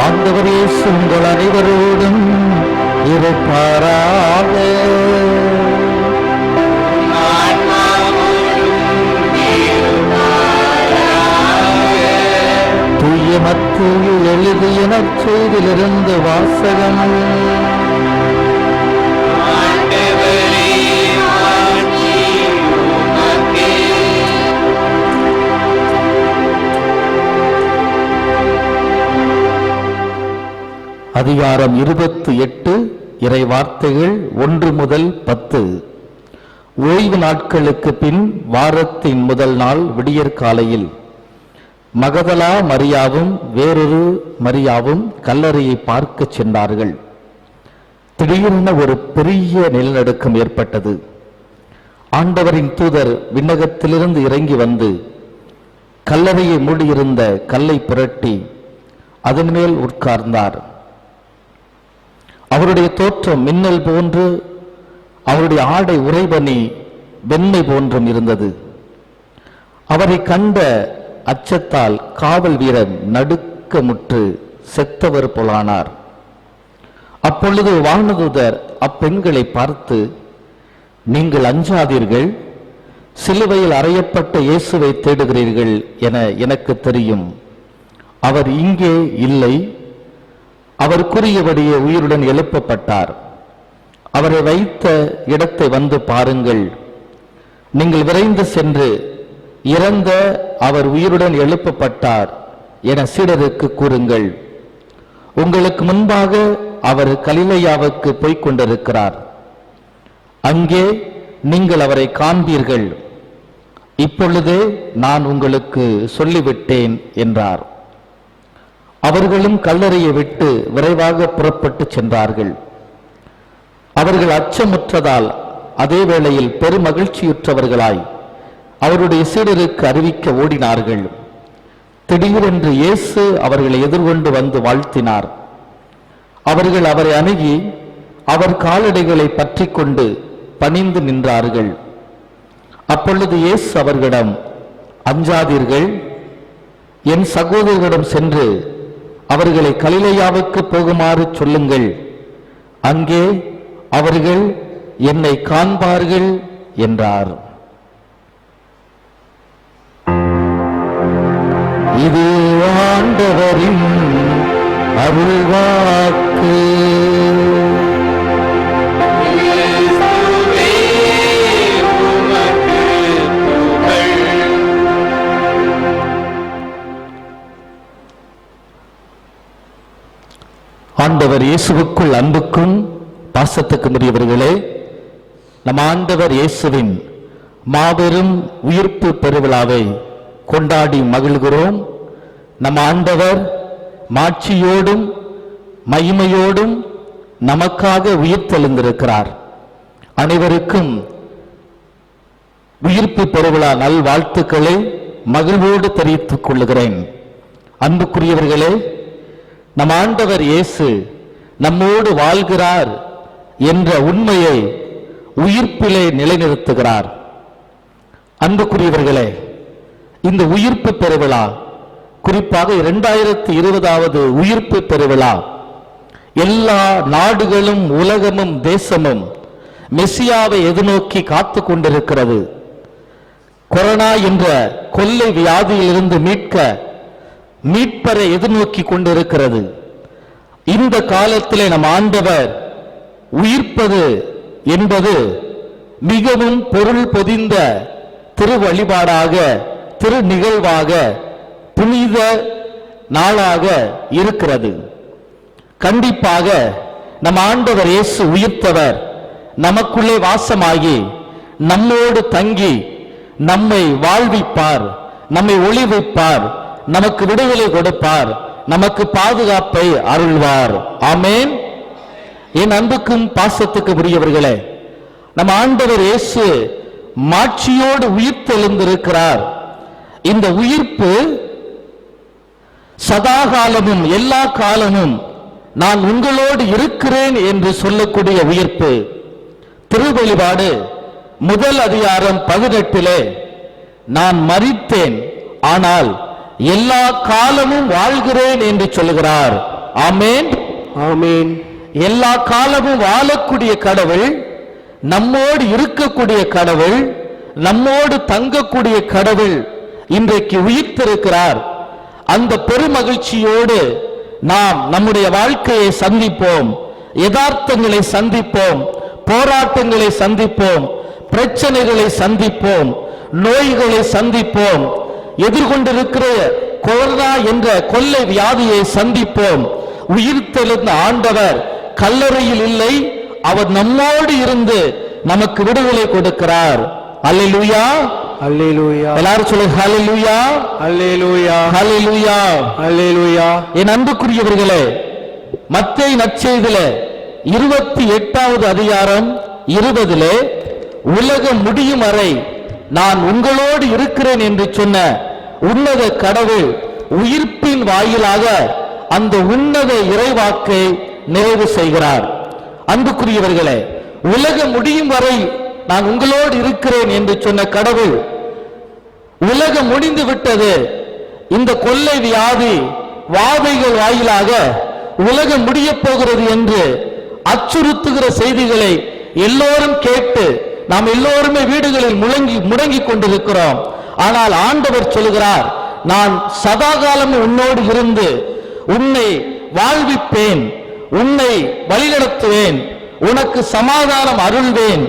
Speaker 3: ஆண்டவர் இயேசு உங்கள் அனைவரோடும் இருப்பாராக. தூய மத்தேயு எழுதிய நற்செய்தியிலிருந்து வாசகம். அதிகாரம் 28, இறை வார்த்தைகள் 1 முதல் 10. ஓய்வு நாட்களுக்கு பின் வாரத்தின் முதல் நாள் விடியற்காலையில் மகதலா மரியாவும் வேறொரு மரியாவும் கல்லறையை பார்க்க சென்றார்கள். திடீரென ஒரு பெரிய நிலநடுக்கம் ஏற்பட்டது. ஆண்டவரின் தூதர் விண்ணகத்திலிருந்து இறங்கி வந்து கல்லறையை மூடியிருந்த கல்லை புரட்டி அதன் மேல் உட்கார்ந்தார். அவருடைய தோற்றம் மின்னல் போன்று, அவருடைய ஆடை உறைபனி வெண்மை போன்றும் இருந்தது. அவரை கண்ட அச்சத்தால் காவல் வீரன் நடுக்கமுற்று செத்தவர் போலானார். அப்பொழுது வானதூதர் அப்பெண்களை பார்த்து, நீங்கள் அஞ்சாதீர்கள், சிலுவையில் அறையப்பட்ட இயேசுவை தேடுகிறீர்கள் என எனக்கு தெரியும். அவர் இங்கே இல்லை, அவர் கூறியபடியே உயிருடன் எழுப்பப்பட்டார். அவரை வைத்த இடத்தை வந்து பாருங்கள். நீங்கள் விரைந்து சென்று இறந்த அவர் உயிருடன் எழுப்பப்பட்டார் என சீடருக்கு கூறுங்கள். உங்களுக்கு முன்பாக அவர் கலிலேயாவுக்கு போய்க் கொண்டிருக்கிறார். அங்கே நீங்கள் அவரை காண்பீர்கள். இப்பொழுதே நான் உங்களுக்கு சொல்லிவிட்டேன் என்றார். அவர்களும் கல்லறையை விட்டு விரைவாக புறப்பட்டு சென்றார்கள். அவர்கள் அச்சமுற்றதால் அதே வேளையில் பெருமகிழ்ச்சியுற்றவர்களாய் அவருடைய சீடருக்கு அறிவிக்க ஓடினார்கள். திடீரென்று இயேசு அவர்களை எதிர்கொண்டு வந்து வாழ்த்தினார். அவர்கள் அவரை அணுகி அவர் காலடிகளை பற்றி கொண்டு பணிந்து நின்றார்கள். அப்பொழுது இயேசு அவர்களிடம், அஞ்சாதீர்கள், என் சகோதரர்களிடம் சென்று அவர்களை கலிலேயாவுக்கு போகுமாறு சொல்லுங்கள். அங்கே அவர்கள் என்னை காண்பார்கள் என்றார். இது ஆண்டவரின் அருள்வாக்கு. ஆண்டவர் இயேசுவுக்குள் அன்புக்கும் பாசத்துக்கும் உரியவர்களே, நம் ஆண்டவர் இயேசுவின் மாபெரும் உயிர்ப்பு பெருவிழாவை கொண்டாடி மகிழ்கிறோம். நம் ஆண்டவர் மாட்சியோடும் மகிமையோடும் நமக்காக உயிர் தெழுந்திருக்கிறார். அனைவருக்கும் உயிர்ப்பு பெருவிழா நல் வாழ்த்துக்களை மகிழ்வோடு தெரிவித்துக் கொள்கிறேன். அன்புக்குரியவர்களே, நம் ஆண்டவர் இயேசு நம்மோடு வாழ்கிறார் என்ற உண்மையை உயிர்ப்பிலே நிலைநிறுத்துகிறார். அன்புக்குரியவர்களே, இந்த உயிர்ப்பு பெருவிழா, குறிப்பாக 2020வது உயிர்ப்பு பெருவிழா, எல்லா நாடுகளும் உலகமும் தேசமும் மெசியாவை எதிர்நோக்கி காத்து கொண்டிருக்கிறது. கொரோனா என்ற கொள்ளை வியாதியிலிருந்து மீட்பரை எதிர்நோக்கி கொண்டிருக்கிறது. இந்த காலத்திலே நம் ஆண்டவர் உயிர்ப்பது என்பது மிகவும் பொருள் பொதிந்த திரு வழிபாடாக, திரு நிகழ்வாக, புனித நாளாக இருக்கிறது. கண்டிப்பாக நம் ஆண்டவர் இயேசு உயிர்த்தவர் நமக்குள்ளே வாசமாகி நம்மோடு தங்கி நம்மை வாழ்விப்பார், நம்மை ஒளிவிப்பார், நமக்கு விடுதலை கொடுப்பார், நமக்கு பாதுகாப்பை அருள்வார். ஆமென். என் அன்புக்கும் பாசத்துக்கு உரியவர்களே, நம் ஆண்டவர் இயேசு மாட்சியோடு உயிர்த்தெழுந்திருக்கிறார். இந்த உயிர்ப்பு சதாகாலமும் எல்லா காலமும் நான் உங்களோடு இருக்கிறேன் என்று சொல்லக்கூடிய உயிர்ப்பு. திருவெளிபாடு 1 அதிகாரம் 18 நான் மரித்தேன், ஆனால் எல்லா காலமும் வாழ்கிறேன் என்று சொல்லுகிறார். ஆமென்.
Speaker 7: ஆமீன்.
Speaker 3: எல்லா காலமும் வாழக்கூடிய கடவுள், நம்மோடு இருக்கக்கூடிய கடவுள், நம்மோடு தங்கக்கூடிய கடவுள் இன்றைக்கு உயிர்த்திருக்கிறார். அந்த பெருமகிழ்ச்சியோடு நாம் நம்முடைய வாழ்க்கையை சந்திப்போம், யதார்த்தங்களை சந்திப்போம், போராட்டங்களை சந்திப்போம், பிரச்சனைகளை சந்திப்போம், நோய்களை சந்திப்போம், எதிர்கொண்டிருக்கிற கொரோனா என்ற கொள்ளை வியாதியை சந்திப்போம். உயிர்த்தெழுந்த ஆண்டவர் கல்லறையில் இல்லை, அவர் நம்மோடு இருந்து நமக்கு விடுதலை கொடுக்கிறார். அல்லேலூயா,
Speaker 7: அல்லேலூயா,
Speaker 3: எல்லாரும் சொல்லுங்க அல்லேலூயா,
Speaker 7: அல்லேலூயா,
Speaker 3: அல்லேலூயா,
Speaker 7: அல்லேலூயா.
Speaker 3: என் அன்புக்குரியவர்களே, மத்தேயு நற்செய்தியிலே 28வது அதிகாரம் 20 உலகம் முடியும் வரை நான் உங்களோடு இருக்கிறேன் என்று சொன்ன உன்னத கடவுள் உயிர்ப்பின் வாயிலாக அந்த உன்னத இறைவாக்கை நிறைவு செய்கிறார். அன்புக்குரியவர்களே, உலகம் முடியும் வரை நான் உங்களோடு இருக்கிறேன் என்று சொன்ன கடவுள், உலகம் முடிந்து விட்டது, இந்த கொள்ளை வியாதி வாதைகள் வாயிலாக உலகம் முடிய போகிறது என்று அச்சுறுத்துகிற செய்திகளை எல்லோரும் கேட்டு நாம் எல்லோருமே வீடுகளில் முடங்கிக் கொண்டிருக்கிறோம். ஆனால் ஆண்டவர் சொல்கிறார், நான் சதாகாலம் உன்னோடு இருந்து உன்னை வாழ்விப்பேன், உன்னை வழிநடத்துவேன், உனக்கு சமாதானம் அருள்வேன்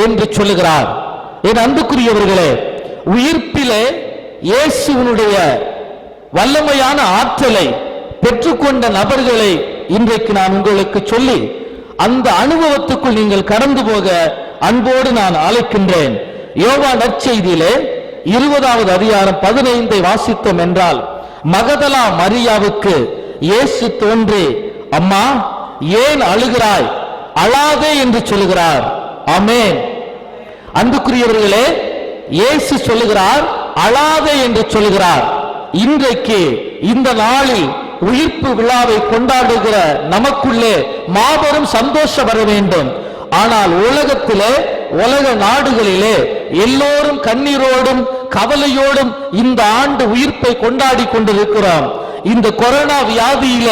Speaker 3: என்று சொல்லுகிறார். என் அன்புக்குரியவர்களே, உயிர்ப்பிலே இயேசுவினுடைய வல்லமையான ஆற்றலை பெற்றுக்கொண்ட நபர்களை இன்றைக்கு நான் உங்களுக்கு சொல்லி அந்த அனுபவத்துக்குள் நீங்கள் கடந்து போக அன்போடு நான் அழைக்கின்றேன். யோவான் நற்செய்தியிலே 20வது அதிகாரம் 15 வாசித்தோம் என்றால், மகதலா மரியாவுக்கு இயேசு தோன்றி, அம்மா ஏன் அழுகிறாய், அழாதே என்று சொல்லுகிறார். ஆமென். அன்புக்குரியவர்களே, இயேசு சொல்லுகிறார், அழாதே என்று சொல்லுகிறார். இன்றைக்கு இந்த நாளில் உயிர்ப்பு விழாவை கொண்டாடுகிற நமக்குள்ளே மாபெரும் சந்தோஷம் வர வேண்டும். ஆனால் உலகத்திலே, உலக நாடுகளிலே எல்லோரும் கண்ணீரோடும் கவலையோடும் இந்த ஆண்டு உயிர்ப்பை கொண்டாடி கொண்டிருக்கிறோம். இந்த கொரோனா வியாதியில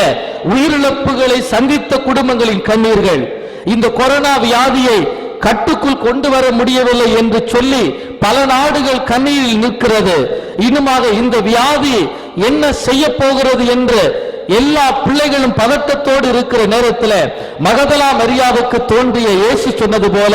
Speaker 3: உயிரிழப்புகளை சந்தித்த குடும்பங்களின் கண்ணீர்கள், இந்த கொரோனா வியாதியை கட்டுக்குள் கொண்டு வர முடியவில்லை என்று சொல்லி பல நாடுகள் கண்ணீரில் நிற்கிறது. இன்னுமாக இந்த வியாதி என்ன செய்ய போகிறது என்று எல்லா பிள்ளைகளும் பதட்டத்தோடு இருக்கிற நேரத்தில் மகதலா மரியாவுக்கு தோன்றிய இயேசு சொன்னது போல,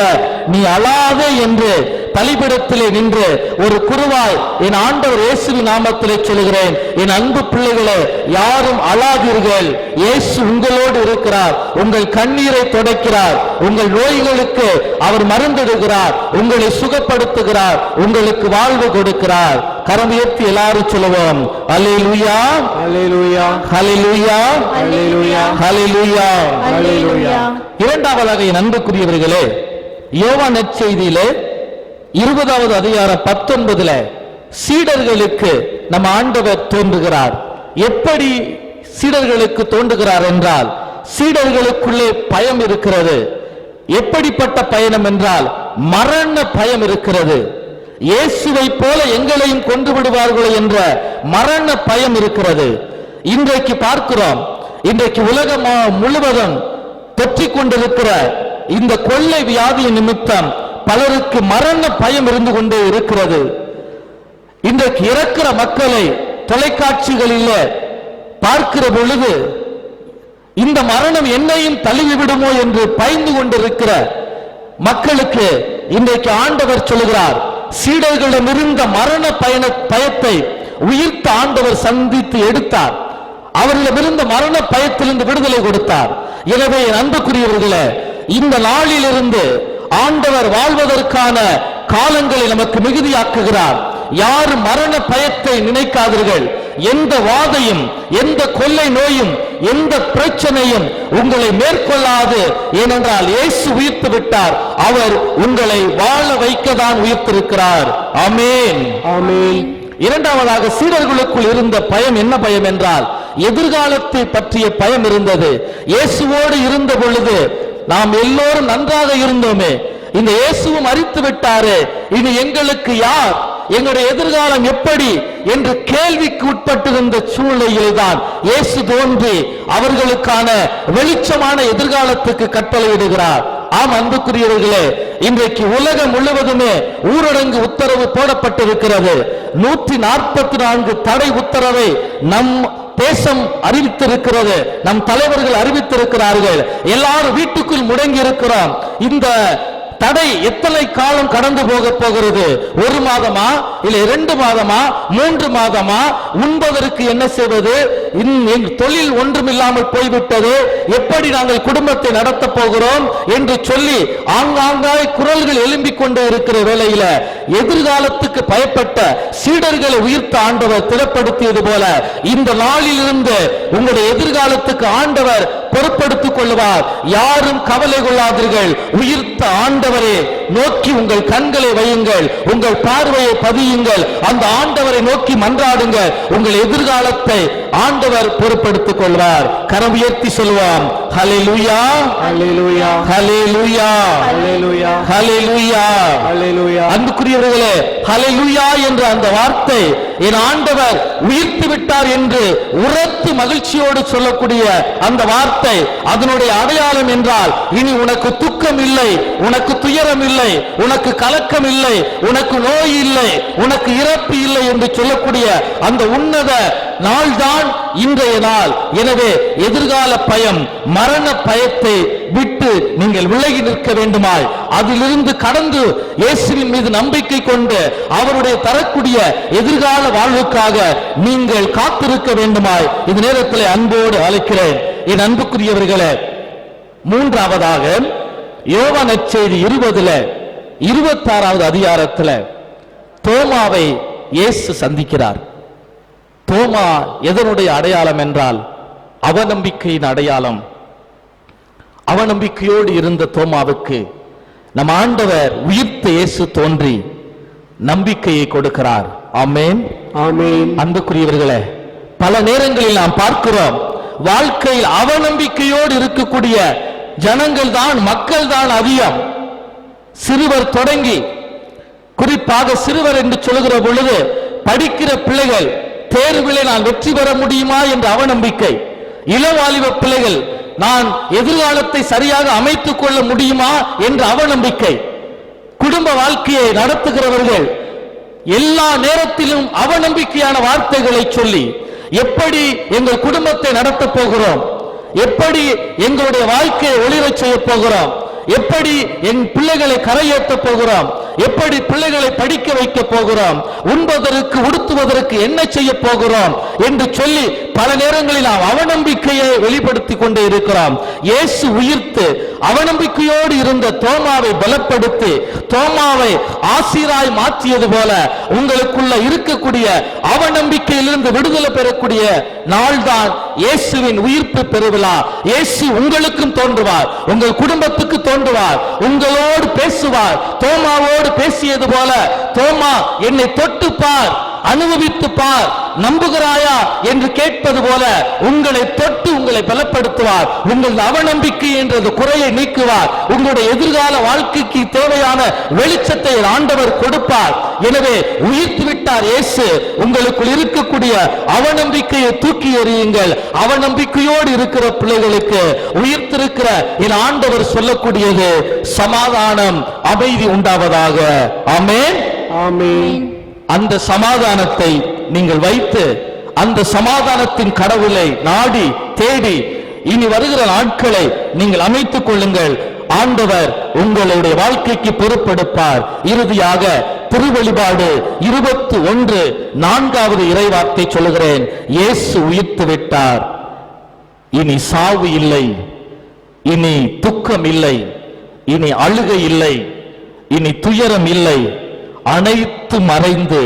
Speaker 3: நீ அழாதே என்று பலிபீடத்திலே நின்று ஒரு குருவாய் என் ஆண்டவர் இயேசுவின் நாமத்திலே சொல்கிறேன், என் அன்பு பிள்ளைகளே, யாரும் அழாதீர்கள், இயேசு உங்களோடு இருக்கிறார், உங்கள் கண்ணீரை துடைக்கிறார், உங்கள் நோய்களுக்கு அவர் மருந்திடுகிறார், உங்களை சுகப்படுத்துகிறார், உங்களுக்கு வாழ்வு கொடுக்கிறார். கரம் உயர்த்தி எல்லாரும் சொல்லுவோம், அல்லேலூயா,
Speaker 7: அல்லேலூயா,
Speaker 3: அல்லேலூயா,
Speaker 7: அல்லேலூயா,
Speaker 3: அல்லேலூயா,
Speaker 6: அல்லேலூயா.
Speaker 3: இரண்டாவதாக என் அன்புக்குரியவர்களே, யோவான் நற்செய்தியிலே 20வது அதிகாரம் 19 சீடர்களுக்கு நம்ம ஆண்டவர் தோன்றுகிறார். எப்படி சீடர்களுக்கு தோன்றுகிறார் என்றால், சீடர்களுக்குள்ளே பயம் இருக்கிறது. எப்படிப்பட்ட பயணம் என்றால், மரண பயம் இருக்கிறது. இயேசுவை போல எங்களையும் கொன்று விடுவார்களோ என்ற மரண பயம் இருக்கிறது. இன்றைக்கு பார்க்கிறோம், இன்றைக்கு உலகம் முழுவதும் தொற்றிக் கொண்டிருக்கிற இந்த கொள்ளை வியாதியின் நிமித்தம் பலருக்கு மரண பயம் இருந்து கொண்டே இருக்கிறது. இன்றைக்கு இறக்கிற மக்களை தொலைக்காட்சிகளில் பார்க்கிற பொழுது இந்த மரணம் என்னையும் தழுவிவிடுமோ என்று பயந்து கொண்டிருக்கிற மக்களுக்கு இன்றைக்கு ஆண்டவர் சொல்கிறார், சீடர்களிடம் இருந்த மரண பயத்தை உயிர்த்த ஆண்டவர் சந்தித்து எடுத்தார். அவர்களிடமிருந்த மரண பயத்திலிருந்து விடுதலை கொடுத்தார். எனவே அன்புக்குரியவர்களே, இந்த நாளிலிருந்து ஆண்டவர் வாழ்வதற்கான காலங்களை நமக்கு மிகுதியாக்குகிறார். யாரும் மரண பயத்தை நினைக்காதீர்கள். எந்த வாதையும், எந்த கொள்ளை நோயும், எந்த பிரச்சனையும் உங்களை மேற்கொள்ளாது. ஏனென்றால் இயேசு உயிர்த்து விட்டார். அவர் உங்களை வாழ வைக்கத்தான் உயிர்த்திருக்கிறார். ஆமென்,
Speaker 7: ஆமென்.
Speaker 3: இரண்டாவதாக சீடர்களுக்குள் இருந்த பயம் என்ன பயம் என்றால், எதிர்காலத்தை பற்றிய பயம் இருந்தது. இயேசுவோடு இருந்த பொழுது நாம் எல்லோரும் நன்றாக இருந்தோமே, இந்த இயேசுவும் மரித்து விட்டாரு, இனி எங்களுக்கு யார், எங்களுடைய எதிர்காலம் எப்படி என்று கேள்விக்கு உட்பட்டிருந்த சூழ்நிலையில்தான் இயேசு தோன்றி அவர்களுக்கான வெளிச்சமான எதிர்காலத்துக்கு கட்டளையிடுகிறார். ஆம் அன்புக்குரியவர்களே, இன்றைக்கு உலகம் முழுவதுமே ஊரடங்கு உத்தரவு போடப்பட்டிருக்கிறது. 144 தடை உத்தரவை நம் தேசம் அறிவித்திருக்கிறது, நம் தலைவர்கள் அறிவித்திருக்கிறார்கள். எல்லாரும் வீட்டுக்குள் முடங்கி இருக்கிறோம். இந்த தடை எத்தனை காலம் கடந்து போக போகிறது? 1 மாதமா, இல்லை 2 மாதமா, 3 மாதமா? உண்பதற்கு என்ன செய்வது? தொழில் ஒன்றுமில்லாமல் போய்விட்டது, எப்படி நாங்கள் குடும்பத்தை நடத்த போகிறோம் என்று சொல்லி ஆங்காங்காய் குரல்கள் எழும்பிக் கொண்டே இருக்கிற வேளையில எதிர்காலத்துக்கு பயப்பட்ட சீடர்களை உயிர்த்த ஆண்டவர் திடப்படுத்தியது போல இந்த நாளில் இருந்து உங்களுடைய எதிர்காலத்துக்கு ஆண்டவர் பொறுப்படுத்திக் கொள்வார். யாரும் கவலை கொள்ளாதீர்கள். உயிர்த்த ஆண்டவரை நோக்கி உங்கள் கண்களை வையுங்கள், உங்கள் பார்வையை பதியுங்கள், அந்த ஆண்டவரை நோக்கி மன்றாடுங்கள். உங்கள் எதிர்காலத்தை ஆண்டவர் பொறுப்படுத்திக் கொள்வார். கரம் உயர்த்தி சொல்லுவோம், ஹல்லேலூயா,
Speaker 7: ஹல்லேலூயா,
Speaker 3: ஹல்லேலூயா,
Speaker 7: ஹல்லேலூயா,
Speaker 3: ஹல்லேலூயா,
Speaker 7: ஹல்லேலூயா.
Speaker 3: அன்புக்குரியவர்களே, ஹல்லேலூயா என்ற அந்த வார்த்தை என் ஆண்டவர் உயிர்த்து விட்டார் என்று உரத்து மகிழ்ச்சியோடு சொல்லக்கூடிய அந்த வார்த்தை, அதனுடைய அடையாளம் என்றால் இனி உனக்கு துக்கம் இல்லை, உனக்கு துயரம் இல்லை, உனக்கு கலக்கம் இல்லை, உனக்கு நோய் இல்லை, உனக்கு இறப்பு இல்லை என்று சொல்லக்கூடிய அந்த உன்னத நாள்தான் இன்றைய நாள். எனவே எதிர்கால பயம், மரண பயத்தை விட்டு நீங்கள் விலகி நிற்க வேண்டுமாய், அதிலிருந்து கடந்து இயேசுவின் மீது நம்பிக்கை கொண்டு அவருடைய தரக்கூடிய எதிர்கால வாழ்வுக்காக நீங்கள் காத்திருக்க வேண்டுமாய் இந்த நேரத்தில் அன்போடு அழைக்கிறேன். என் அன்புக்குரியவர்களே, 3ஆவதாக யோவான் நற்செய்தி 20:26 அதிகாரத்தில் தோமாவை இயேசு சந்திக்கிறார். தோமா எதனுடைய அடையாளம் என்றால் அவநம்பிக்கையின் அடையாளம். அவநம்பிக்கையோடு இருந்த தோமாவுக்கு நம் ஆண்டவர் உயிர்த்த இயேசு தோன்றி நம்பிக்கையை கொடுக்கிறார். ஆமென்,
Speaker 7: ஆமென்.
Speaker 3: அன்புக்குரியவர்களே, பல நேரங்களில் நாம் பார்க்கிறோம், வாழ்க்கையில் அவநம்பிக்கையோடு இருக்கக்கூடிய ஜனங்கள் தான், மக்கள் தான் அதிகம். சிறுவர் தொடங்கி, குறிப்பாக சிறுவர் என்று சொல்லுகிற பொழுது படிக்கிற பிள்ளைகள் தேர்விலே நான் வெற்றி பெற முடியுமா என்ற அவநம்பிக்கை, இளவாலிப பிள்ளைகள் நான் எதிர்காலத்தை சரியாக அமைத்துக் கொள்ள முடியுமா என்ற அவநம்பிக்கை, குடும்ப வாழ்க்கையை நடத்துகிறவர்கள் எல்லா நேரத்திலும் அவநம்பிக்கையான வார்த்தைகளை சொல்லி எப்படி எங்கள் குடும்பத்தை நடத்தப் போகிறோம், எப்படி எங்களுடைய வாழ்க்கையை ஒளிரச் செய்ய போகிறோம், எப்படி என் பிள்ளைகளை கரையேற்ற போகிறோம், எப்படி பிள்ளைகளை படிக்க வைக்க போகிறோம், உண்பதற்கு உடுத்துவதற்கு என்ன செய்ய போகிறோம் என்று சொல்லி பல நேரங்களில் நாம் அவநம்பிக்கையை வெளிப்படுத்திக் கொண்டே இருக்கிறோம். இயேசு உயிர்த்து அவநம்பிக்கையோடு இருந்த தோமாவை பலப்படுத்தி தோமாவை ஆசிராய் மாற்றியது போல உங்களுக்குள்ள இருக்கக்கூடிய அவநம்பிக்கையிலிருந்து விடுதலை பெறக்கூடிய நாள்தான் இயேசுவின் உயிர்ப்பு பெருவிழா. இயேசு உங்களுக்கும் தோன்றுவார், உங்கள் குடும்பத்துக்கு தோன்றுவார், உங்களோடு பேசுவார். தோமாவோடு பேசியது போல, தோமா என்னை தொட்டு பார், அனுபவித்து பார், நம்புகிறாயா என்று கேட்பது போல உங்களை தொட்டு உங்களை பலப்படுத்துவார். உங்கள் அவநம்பிக்கை என்ற குறையை நீக்குவார். உங்களுடைய எதிர்கால வாழ்க்கைக்கு தேவையான வெளிச்சத்தை ஆண்டவர் கொடுப்பார். எனவே உயிர்த்து விட்டார் இயேசு. உங்களுக்குள் இருக்கக்கூடிய அவநம்பிக்கையை தூக்கி எறியுங்கள். அவநம்பிக்கையோடு இருக்கிற பிள்ளைகளுக்கு உயிர்த்திருக்கிற என் ஆண்டவர் சொல்லக்கூடியது சமாதானம், அமைதி உண்டாவதாக. ஆமென்,
Speaker 7: ஆமென்.
Speaker 3: அந்த சமாதானத்தை நீங்கள் வைத்து அந்த சமாதானத்தின் கடவுளை நாடி தேடி இனி வருகிற நாட்களை நீங்கள் அமைத்துக் கொள்ளுங்கள். ஆண்டவர் உங்களுடைய வாழ்க்கைக்கு பொறுப்பெடுப்பார். இறுதியாக திருவெளிபாடு 21:4 இறைவார்த்தை சொல்லுகிறேன். இயேசு உயிர்த்து விட்டார், இனி சாவு இல்லை, இனி துக்கம் இல்லை, இனி அழுகை இல்லை, இனி துயரம் இல்லை, அனைத்து மறைந்து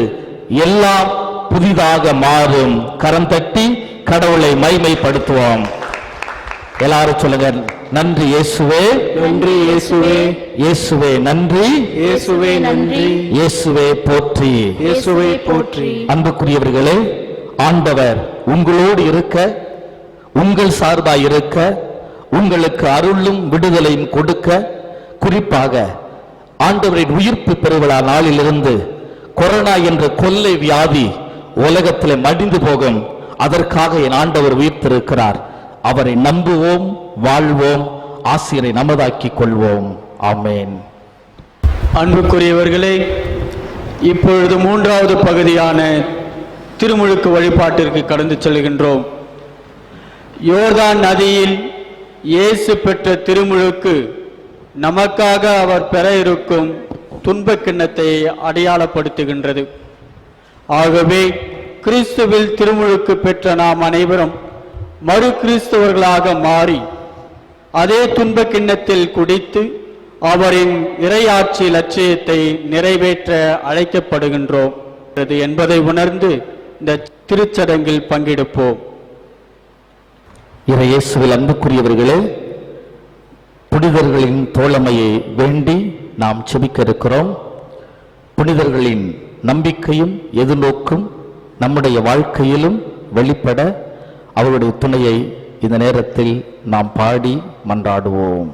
Speaker 3: எல்லாம் புதிதாக மாறும். கரம் தட்டி கடவுளை மைமைப்படுத்துவோம். எல்லாரும் சொல்லுங்க, நன்றி இயேசுவே,
Speaker 7: நன்றி இயேசுவே,
Speaker 3: இயேசுவே நன்றி,
Speaker 7: இயேசுவே நன்றி,
Speaker 3: இயேசுவே போற்றி,
Speaker 7: இயேசுவே போற்றி.
Speaker 3: அன்புக்குரியவர்களே, ஆண்டவர் உங்களோடு இருக்க, உங்கள் சார்பாய் இருக்க, உங்களுக்கு அருளும் விடுதலையும் கொடுக்க, குறிப்பாக ஆண்டவரின் உயிர்ப்பு பெருவிழா நாளிலிருந்து கொரோனா என்ற கொள்ளை வியாதி உலகத்திலே மடிந்து போகும். அதற்காக என் ஆண்டவர் உயிர்த்திருக்கிறார். அவரை நம்புவோம், வாழ்வோம், ஆசிரியரை நமதாக்கிக் கொள்வோம். ஆமென்.
Speaker 2: அன்புக்குரியவர்களே, இப்பொழுது மூன்றாவது பகுதியான திருமுழுக்கு வழிபாட்டிற்கு கடந்து செல்கின்றோம். யோர்தான் நதியில் இயேசு பெற்ற திருமுழுக்கு நமக்காக அவர் பெற இருக்கும் துன்பக் கிண்ணத்தை அடையாளப்படுத்துகின்றது. ஆகவே கிறிஸ்துவில் திருமுழுக்கு பெற்ற நாம் அனைவரும் மறு கிறிஸ்தவர்களாக மாறி அதே துன்பக் கிண்ணத்தில் குடித்து அவரின் இறையாட்சி லட்சியத்தை நிறைவேற்ற அழைக்கப்படுகின்றோம் என்பதை உணர்ந்து இந்த திருச்சடங்கில் பங்கெடுப்போம்.
Speaker 3: இயேசுவில் அன்புக்குரியவர்களே, புனிதர்களின் தோழமையை வேண்டி நாம் செபிக்க இருக்கிறோம். புனிதர்களின் நம்பிக்கையும் எதிர்நோக்கும் நம்முடைய வாழ்க்கையிலும் வெளிப்பட அவருடைய துணையை இந்த நேரத்தில் நாம் பாடி மன்றாடுவோம்.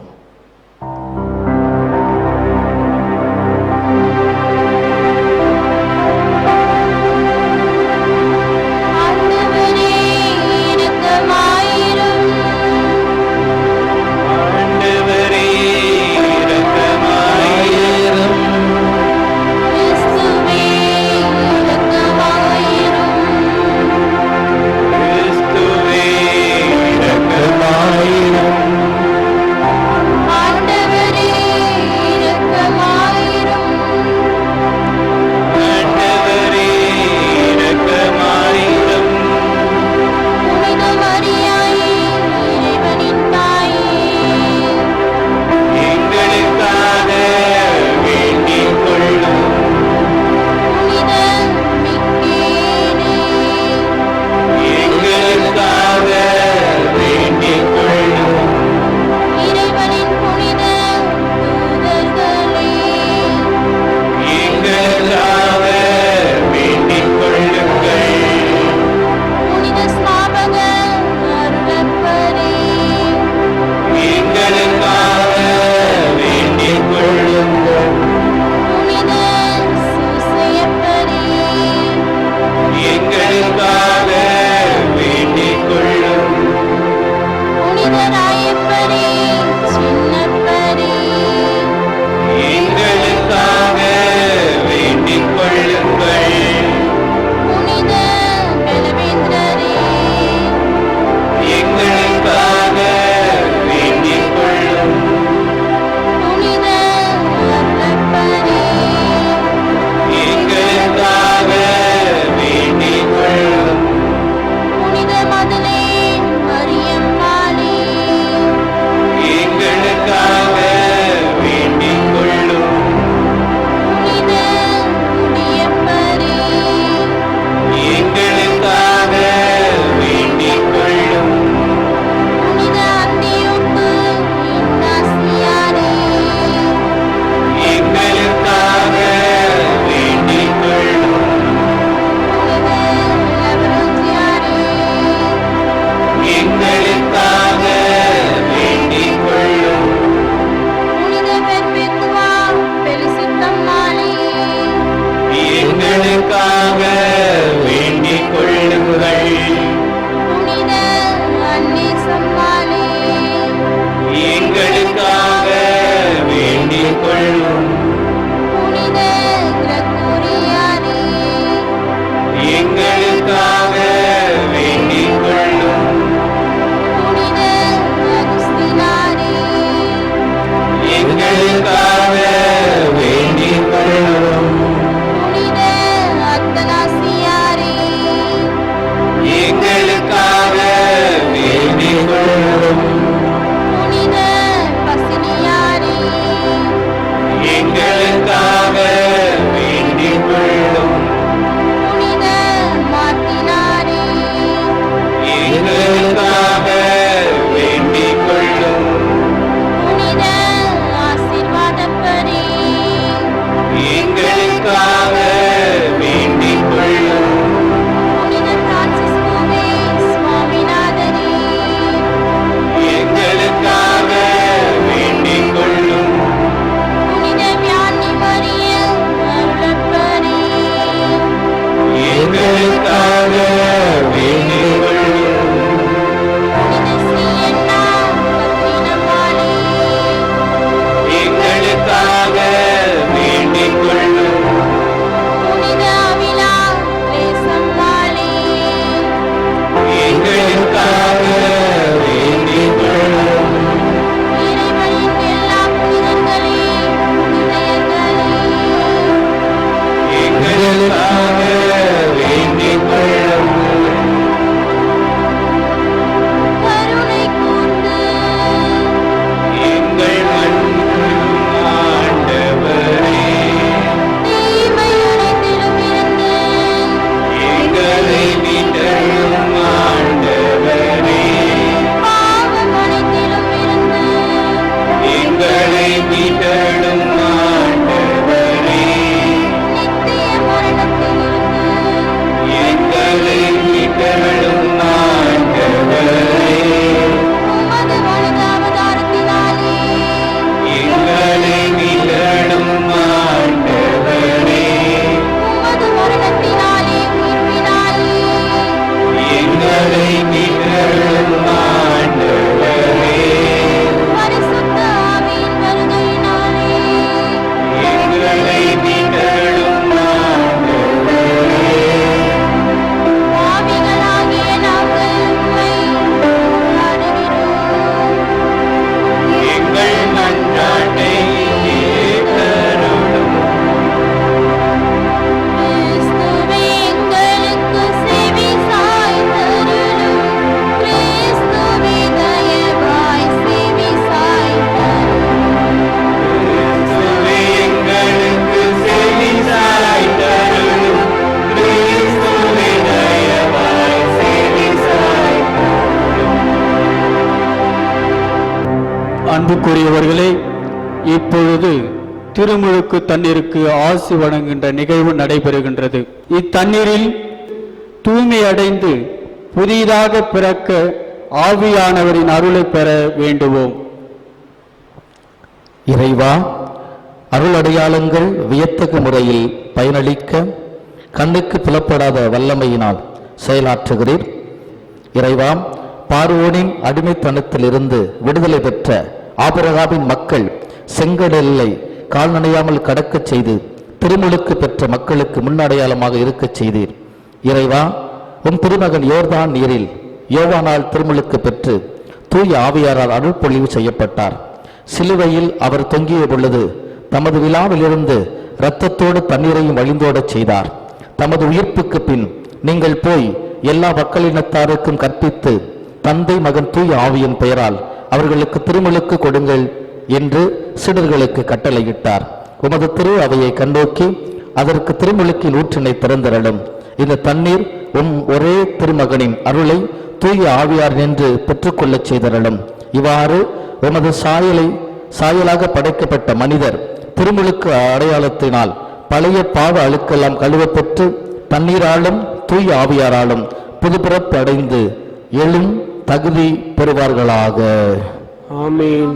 Speaker 2: அன்புக்குரியவர்களே, இப்பொழுது திருமுழுக்கு தண்ணீருக்கு ஆசி வழங்குகின்ற நிகழ்வு நடைபெறுகின்றது. இத்தண்ணீரில் தூய்மை அடைந்து புதிதாக பிறக்க ஆவியானவரின் அருளை பெற வேண்டுவோம்.
Speaker 3: இறைவா, அருள் அடையாளங்கள் வியத்தகு முறையில் பயனளிக்க கண்ணுக்கு புலப்படாத வல்லமையினால் செயலாற்றுகிறீர். இறைவா, பார்வோனின் அடிமைத்தனத்திலிருந்து விடுதலை பெற்ற ஆபிரகாமின் மக்கள் செங்கடலை கால் நனையாமல் கடக்கச் செய்து திருமுழுக்கு பெற்ற மக்களுக்கு முன்னடையாளமாக இருக்கச் செய்தீர். இறைவா, உன் திருமகன் யோர்தான் நீரில் யோவானால் திருமுழுக்கு பெற்று தூய ஆவியாரால் அருள்பொழிவு செய்யப்பட்டார். சிலுவையில் அவர் தொங்கிய பொழுது தமது விழாவிலிருந்து இரத்தத்தோடு தண்ணீரையும் வழிந்தோடச் செய்தார். தமது உயிர்ப்புக்கு பின் நீங்கள் போய் எல்லா மக்களினத்தாருக்கும் கற்பித்து தந்தை, மகன், தூய ஆவியின் பெயரால் அவர்களுக்கு திருமுழுக்கு கொடுங்கள் என்று சீடர்களுக்கு கட்டளையிட்டார். உமது திரு அவையை கண்ணோக்கி அதற்கு திருமுழுக்கின் ஊற்றினை திறந்தரலும். இந்த தண்ணீர் ஒரே திருமகனின் அருளை தூய ஆவியார் நின்று பெற்றுக்கொள்ளச் செய்தரலும். இவ்வாறு உமது சாயலாக படைக்கப்பட்ட மனிதர் திருமுழுக்கு அடையாளத்தினால் பழைய பாவ அழுக்கெல்லாம் கழுவப்பெற்று தண்ணீராலும் தூய ஆவியாராலும் புதுப்பிறப்பு அடைந்து எழும் தகுதி பெறுவார்களாக.
Speaker 7: ஆமென்.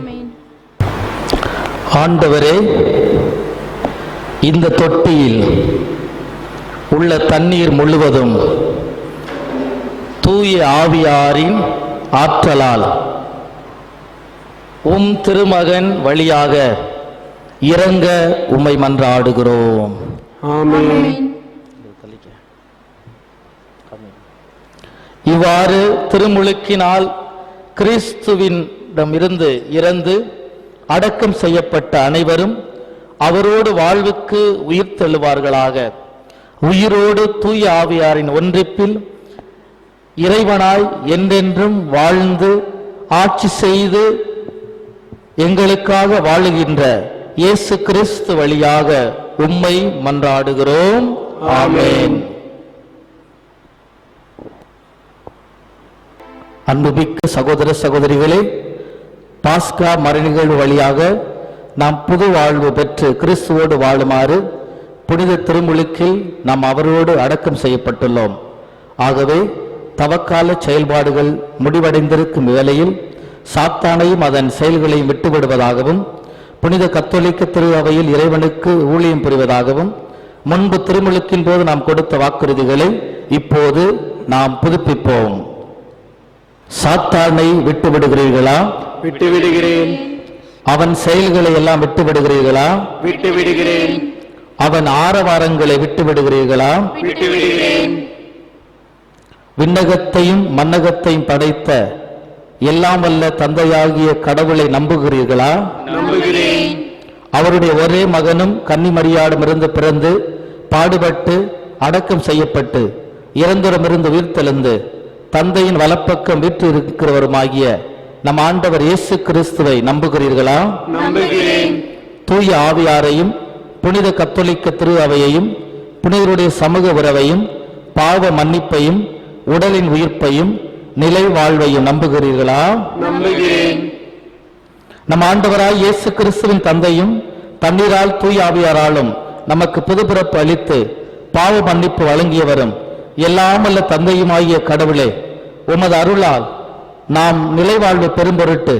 Speaker 3: ஆண்டவரே, இந்த தொட்டியில் உள்ள தண்ணீர் முழுவதும் தூய ஆவியாரின் ஆற்றலால் உம் திருமகன் வழியாக இறங்க உம்மை மன்றாடுகிறோம்.
Speaker 7: ஆமென்.
Speaker 3: இவ்வாறு திருமுழுக்கினால் கிறிஸ்துவிடம் இருந்து இறந்து அடக்கம் செய்யப்பட்ட அனைவரும் அவரோடு வாழ்வுக்கு உயிர் தெழுவார்களாக. உயிரோடு தூய ஆவியாரின் ஒன்றிப்பில் இறைவனாய் என்றென்றும் வாழ்ந்து ஆட்சி செய்து எங்களுக்காக வாழுகின்ற இயேசு கிறிஸ்து வழியாக உம்மை மன்றாடுகிறோம். ஆமென். அன்புமிக்க சகோதர சகோதரிகளே, பாஸ்கா மறைநிகழ்வு வழியாக நாம் புது வாழ்வு பெற்று கிறிஸ்துவோடு வாழுமாறு புனித திருமுழுக்கில் நாம் அவரோடு அடக்கம் செய்யப்பட்டுள்ளோம். ஆகவே தவக்கால செயல்பாடுகள் முடிவடைந்திருக்கும் வேளையில் சாத்தானையும் அதன் செயல்களையும் விட்டுவிடுவதாகவும் புனித கத்தோலிக்க திரு அவையில் இறைவனுக்கு ஊழியம் புரிவதாகவும் முன்பு திருமுழுக்கின் போது நாம் கொடுத்த வாக்குறுதிகளை இப்போது நாம் புதுப்பிப்போம். சாத்தானை விட்டு விடுகிறீர்களா?
Speaker 7: விட்டு விடுகிறேன்.
Speaker 3: அவன் செயல்களை எல்லாம் விட்டு விடுகிறீர்களா?
Speaker 7: விட்டு விடுகிறேன்.
Speaker 3: அவன் ஆரவாரங்களை விட்டு விடுகிறீர்களா?
Speaker 7: விட்டு விடுகிறேன்.
Speaker 3: விண்ணகத்தையும் மன்னகத்தையும் படைத்த எல்லாம் வல்ல தந்தையாகிய கடவுளை நம்புகிறீர்களா?
Speaker 7: நம்புகிறேன்.
Speaker 3: அவருடைய ஒரே மகனும் கன்னிமரியாடமிருந்து பிறந்து பாடுபட்டு அடக்கம் செய்யப்பட்டு இறந்தோரிடமிருந்து உயிர்த்தெழுந்து தந்தையின் வலப்பக்கம் வீற்று இருக்கிறவருமாகிய நம் ஆண்டவர் இயேசு கிறிஸ்துவை நம்புகிறீர்களா?
Speaker 7: நம்புகிறேன்.
Speaker 3: தூய ஆவியாரையும் புனித கத்தோலிக்க திரு அவையையும் புனிதருடைய சமூக உறவையும் பாவ மன்னிப்பையும் உடலின் உயிர்ப்பையும் நிலை வாழ்வையும் நம்புகிறீர்களா?
Speaker 7: நம்புகிறேன்.
Speaker 3: நம் ஆண்டவராய் இயேசு கிறிஸ்துவின் தந்தையும் தண்ணீரால் தூய ஆவியாராலும் நமக்கு புதுப்பிறப்பு அளித்து பாவ மன்னிப்பு வழங்கியவரும் எல்லாமல்ல தந்தையுமாகிய கடவுளே, உமது அருளால் நாம் நிலைவாழ்வு பெறும் பொருட்டு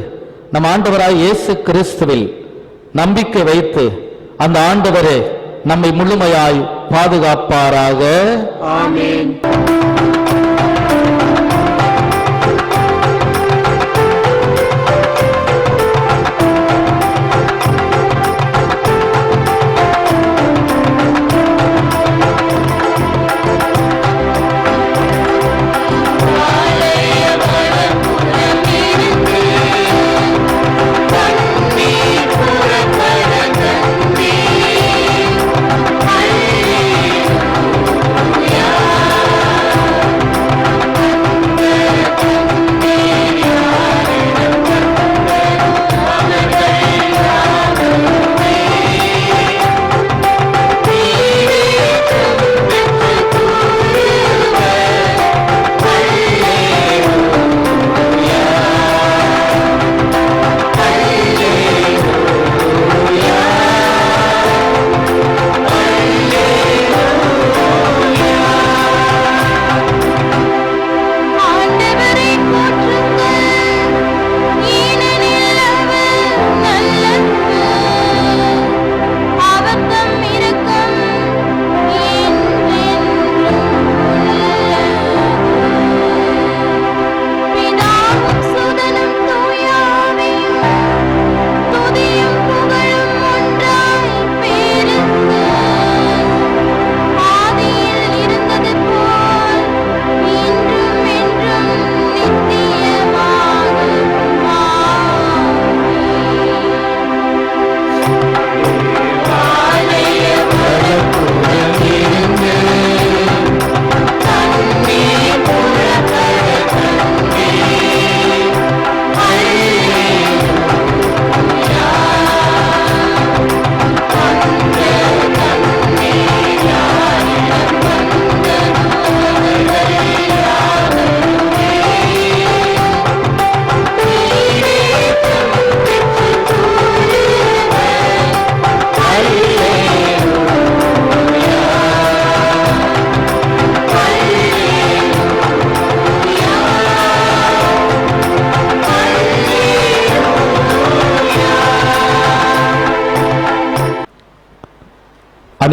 Speaker 3: நம் ஆண்டவராய் இயேசு கிறிஸ்துவில் நம்பிக்கை வைத்து அந்த ஆண்டவரே நம்மை முழுமையாய் பாதுகாப்பாராக.
Speaker 7: ஆமென்.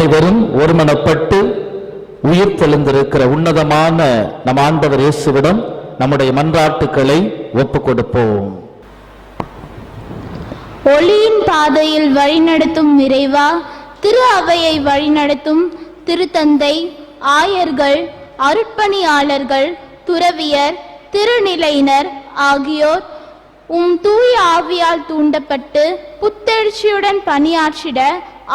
Speaker 3: அனைவரும் ஒருமனப்பட்டு உயிர் தெளிந்திருக்கிற உன்னதமான நம் ஆண்டவர் இயேசுவிடம் நம்முடைய மன்றாட்டுக்களை ஒப்புக் கொடுப்போம்.
Speaker 5: ஒளியின் பாதையில் வழிநடத்தும் இறைவா, திரு அவையை வழிநடத்தும் திருத்தந்தை, ஆயர்கள், அருட்பணியாளர்கள், துறவியர், திருநிலையினர் ஆகியோர் தூய ஆவியால் தூண்டப்பட்டு புத்தெழுச்சியுடன் பணியாற்றிட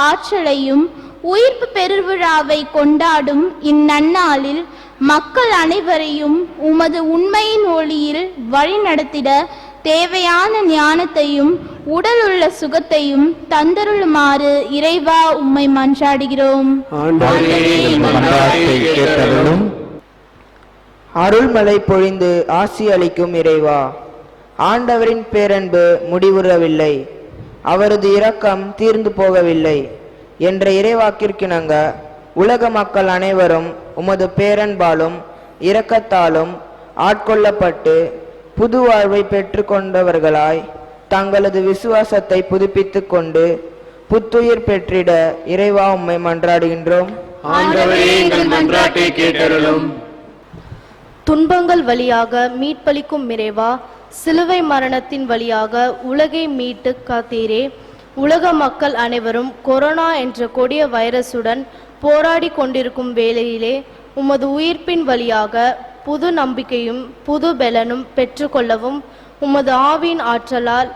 Speaker 5: ஆற்றலையும் உயிர்ப்பு பெருவிழாவை கொண்டாடும் இந்நன்னாளில் மக்கள் அனைவரையும் உமது உண்மையின் ஒளியில் வழிநடத்திட தேவையான ஞானத்தையும் உடல் உள்ள சுகத்தையும் தந்தருளுமாறு இறைவா உம்மை மன்றாடுகிறோம்.
Speaker 9: அருள்மலை பொழிந்து ஆசி அளிக்கும் இறைவா, ஆண்டவரின் பேரன்பு முடிவுறவில்லை, அவரது இரக்கம் தீர்ந்து போகவில்லை என்ற இறைவாக்கிற்கிணங்க உலக மக்கள் அனைவரும் உமது பேரன்பாலும் இரக்கத்தாலும் ஆட்கொள்ளப்பட்டு புது வாழ்வை பெற்று கொண்டவர்களாய் தங்களது விசுவாசத்தை புதுப்பித்துக் கொண்டு புத்துயிர் பெற்றிட இறைவா உம்மை மன்றாடுகின்றோம்.
Speaker 10: துன்பங்கள் வழியாக மீட்பளிக்கும் இறைவா, சிலுவை மரணத்தின் வழியாக உலகை மீட்டு காத்தீரே. உலக மக்கள் அனைவரும் கொரோனா என்ற கொடிய வைரசுடன் போராடி கொண்டிருக்கும் வேளையிலே உமது உயிர்ப்பின் வழியாக புது நம்பிக்கையும் புது பலனும் பெற்றுக்கொள்ளவும் உமது ஆவின் ஆற்றலால்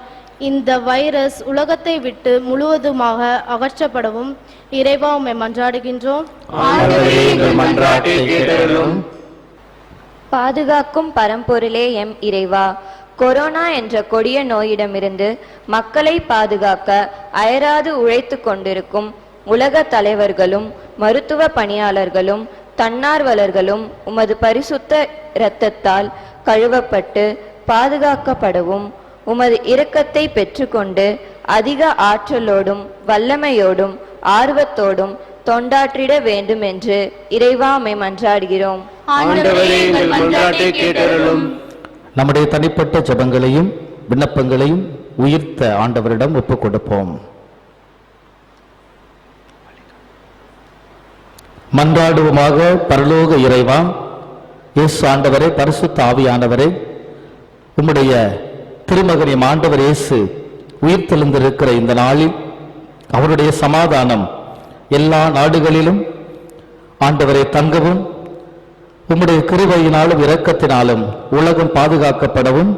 Speaker 10: இந்த வைரஸ் உலகத்தை விட்டு முழுவதுமாக அகற்றப்படவும் இறைவா உம்மை மன்றாடுகின்றோம்.
Speaker 11: பாதுகாக்கும் பரம்பொருளே எம் இறைவா, கொரோனா என்ற கொடிய நோயிடமிருந்து மக்களை பாதுகாக்க அயராது உழைத்து கொண்டிருக்கும் உலக தலைவர்களும் மருத்துவ பணியாளர்களும் தன்னார்வலர்களும் உமது பரிசுத்த இரத்தத்தால் கழுவப்பட்டு பாதுகாக்கப்படவும் உமது இரக்கத்தை பெற்றுக்கொண்டு அதிக ஆற்றலோடும் வல்லமையோடும் ஆர்வத்தோடும் தொண்டாற்றிட வேண்டும் என்று இறைவா உம்மை மன்றாடுகிறோம்.
Speaker 3: நம்முடைய தனிப்பட்ட ஜெபங்களையும் விண்ணப்பங்களையும் உயிர்த்த ஆண்டவரிடம் ஒப்புக் கொடுப்போம். மன்றாடுவோமாக. பரலோக இறைவா, இயேசு ஆண்டவரே, பரிசுத்த ஆவியானவரே, உம்முடைய திருமகனின் ஆண்டவர் இயேசு உயிர் தெளிந்திருக்கிற இந்த நாளில் அவருடைய சமாதானம் எல்லா நாடுகளிலும் ஆண்டவரை தங்கவும் உம்முடைய கிருபையினாலும் இரக்கத்தினாலும் உலகம் பாதுகாக்கப்படவும்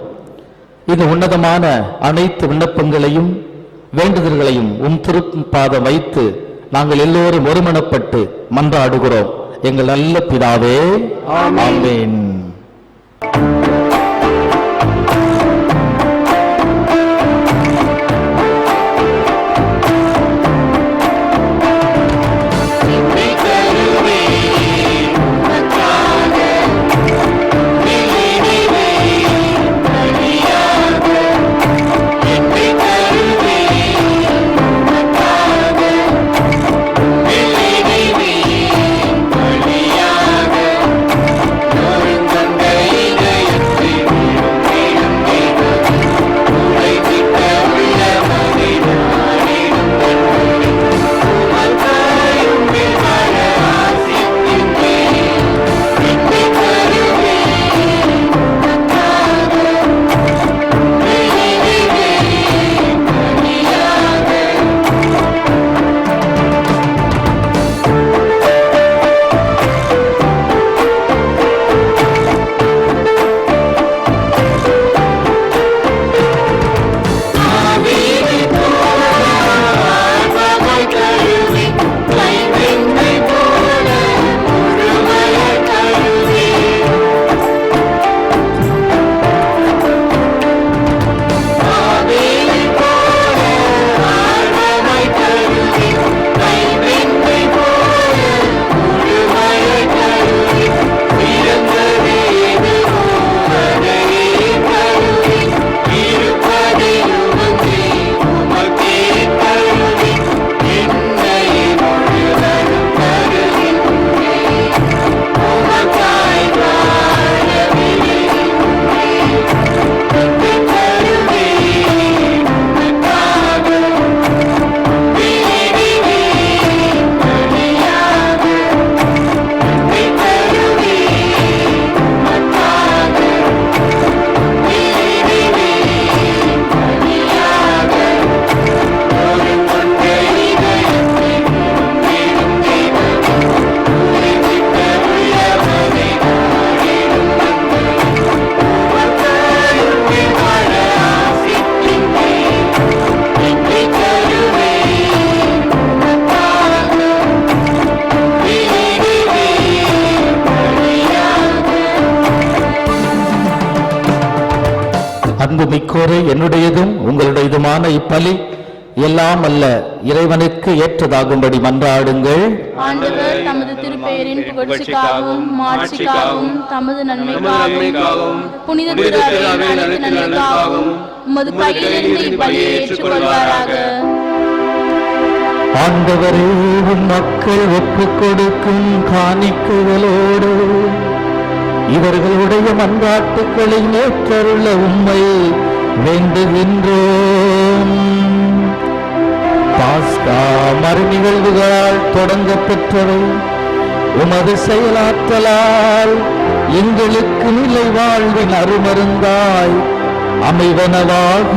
Speaker 3: இந்த உன்னதமான அனைத்து விண்ணப்பங்களையும் வேண்டுதல்களையும் திருப்பாதம் வைத்து நாங்கள் எல்லோரும் ஒருமனப்பட்டு மன்றாடுகிறோம். எங்கள் நல்ல பிதாவே, ஆமென்.
Speaker 1: Glory
Speaker 3: அன்பு மிக்கோரே, என்னுடையதும் உங்களுடையதுமான இப்பலி எல்லாம் அல்ல இறைவனுக்கு ஏற்றதாகும்படி மன்றாடுங்கள்.
Speaker 10: ஆண்டவர் தமது திருப்பெயரின் புகழ்ச்சிக்காகவும் மாட்சிக்காகவும் தமது நன்மைக்காகவும் புனித திரு அவையின் அனைத்து நன்மைக்காகவும் உமது கையிலிருந்து இப்பலியை ஏற்றுக்கொள்வாராக.
Speaker 3: ஆண்டவரே, உம் மக்கள் ஒப்புக் கொடுக்கும் காணிக்கைகளோடு இவர்களுடைய மன்றாட்டுக்களை ஏற்றருள உம்மை வேண்டுகின்றோம். பாஸ்கா மறுநிகழ்வுகளால் தொடங்க பெற்றவை உமது செயலாற்றலால் எங்களுக்கு நிலை வாழ்வின் அருமருந்தாய் அமைவனவாக.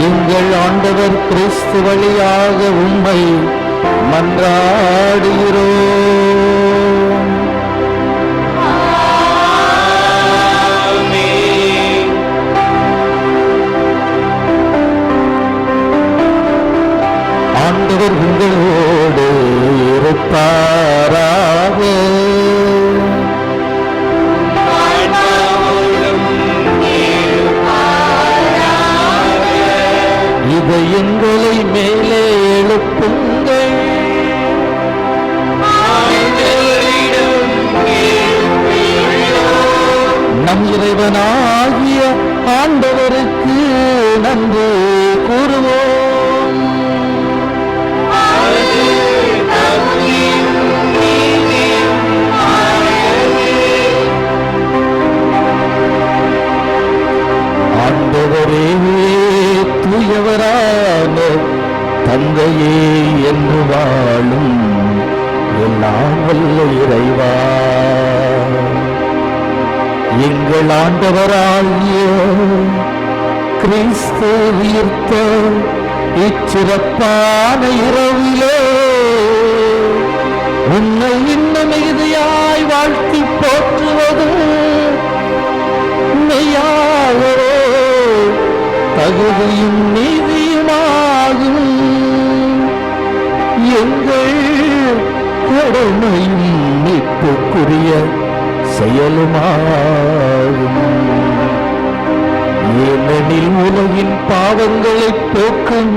Speaker 3: எங்கள் ஆண்டவர் கிறிஸ்து வழியாக உம்மை மன்றாடுகிறோம். ஆண்டவர் உங்களோடு இருப்பாராக. இதை எங்களை மேலே எழுப்புங்கள். நம் இறைவனாகிய ஆண்டவருக்கு நன்றி கூறுவோம். ஆண்டவரே, தூயவரான தந்தையே என்று வாழும் எல்லாம் வல்ல இறைவா, எங்கள் ஆண்டவராகிய கிறிஸ்து உயிர்த்த இச்சிறப்பான இரவிலே உன்னை இன்னும் மிகுதியாய் வாழ்த்தி போற்றுவதும் மெய்யாகவே தகுதியும் நீதியுமாகும். எங்கள் கடமையும் மீட்புக்குரிய செயலுமாகும். ஏனெனில் உலகின் பாவங்களை போக்கும்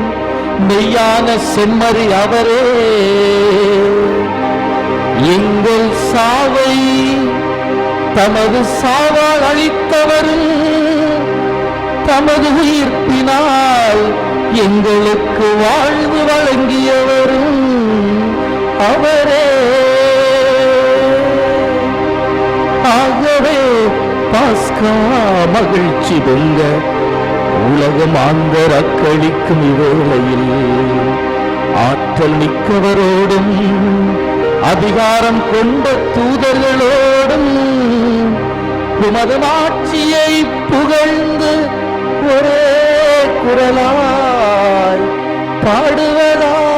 Speaker 3: மெய்யான செம்மறி அவரே, எங்கள் சாவை தமது சாவால் அளித்தவரும் தமது உயிர்ப்பினால் எங்களுக்கு வாழ்வு வழங்கியவரும் அவரே. ஆகவே பாஸ்கா மகிழ்ச்சி பொங்க உலகம் ஆந்தர் அக்களிக்கும் இவ்வேளையில் ஆற்றல் மிக்கவரோடும் அதிகாரம் கொண்ட தூதர்களோடும் உமது ஆட்சியை புகழ்ந்து ஒரே குரலாய் பாடுவதாவது.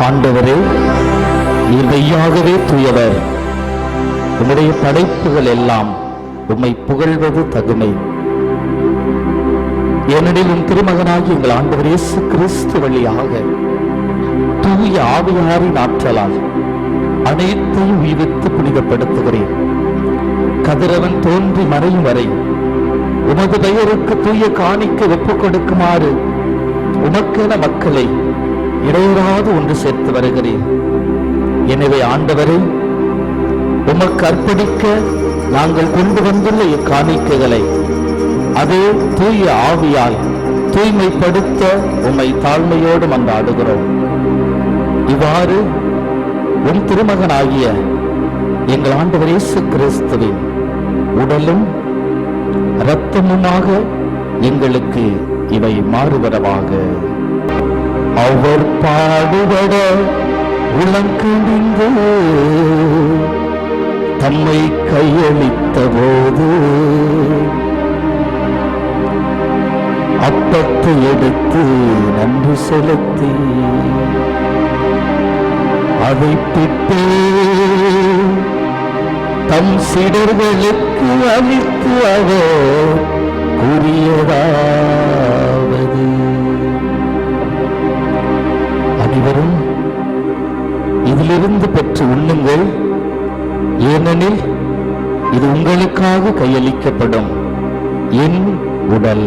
Speaker 3: ஆண்டவரே, நீர் மெய்யாகவே தூயவர். உம்முடைய படைப்புகள் எல்லாம் உம்மை புகழ்வது தகுமை. ஏனெனில் உம் திருமகனாகி எங்கள் ஆண்டவர் இயேசு கிறிஸ்து வழியாக தூய ஆவியாரின் ஆற்றலால் அனைத்தையும் உயிர்த்து புனிதப்படுத்துகிறேன். கதிரவன் தோன்றி மறையும் வரை உமது பெயருக்கு தூய காணிக்கை ஒப்புக் கொடுக்குமாறு உமக்கென மக்களை இடையராது ஒன்று சேர்த்து வருகிறேன். எனவே ஆண்டவரே, உமக்கு அர்ப்பணிக்க நாங்கள் கொண்டு வந்துள்ள இக்காணிக்கைகளை அதே தூய ஆவியால் தூய்மைப்படுத்த உம்மை தாழ்மையோடு மன்றாடுகிறோம். இவ்வாறு உம் திருமகனாகிய எங்கள் ஆண்டவர் இயேசு கிறிஸ்துவின் உடலும் இரத்தமுமாக எங்களுக்கு இவை மாறுவரவாக. அவர் பாடுபட உளங்கணிந்து தம்மை கையளித்த போது அப்பத்தை எடுத்து நன்றி செலுத்தி அதை பிட்டு தம் சீடர்களுக்கு அளித்து அவர் கூறியதாவது, அனைவரும் இதிலிருந்து பெற்று உண்ணுங்கள், ஏனெனில் இது உங்களுக்காக கையளிக்கப்படும் என் உடல்.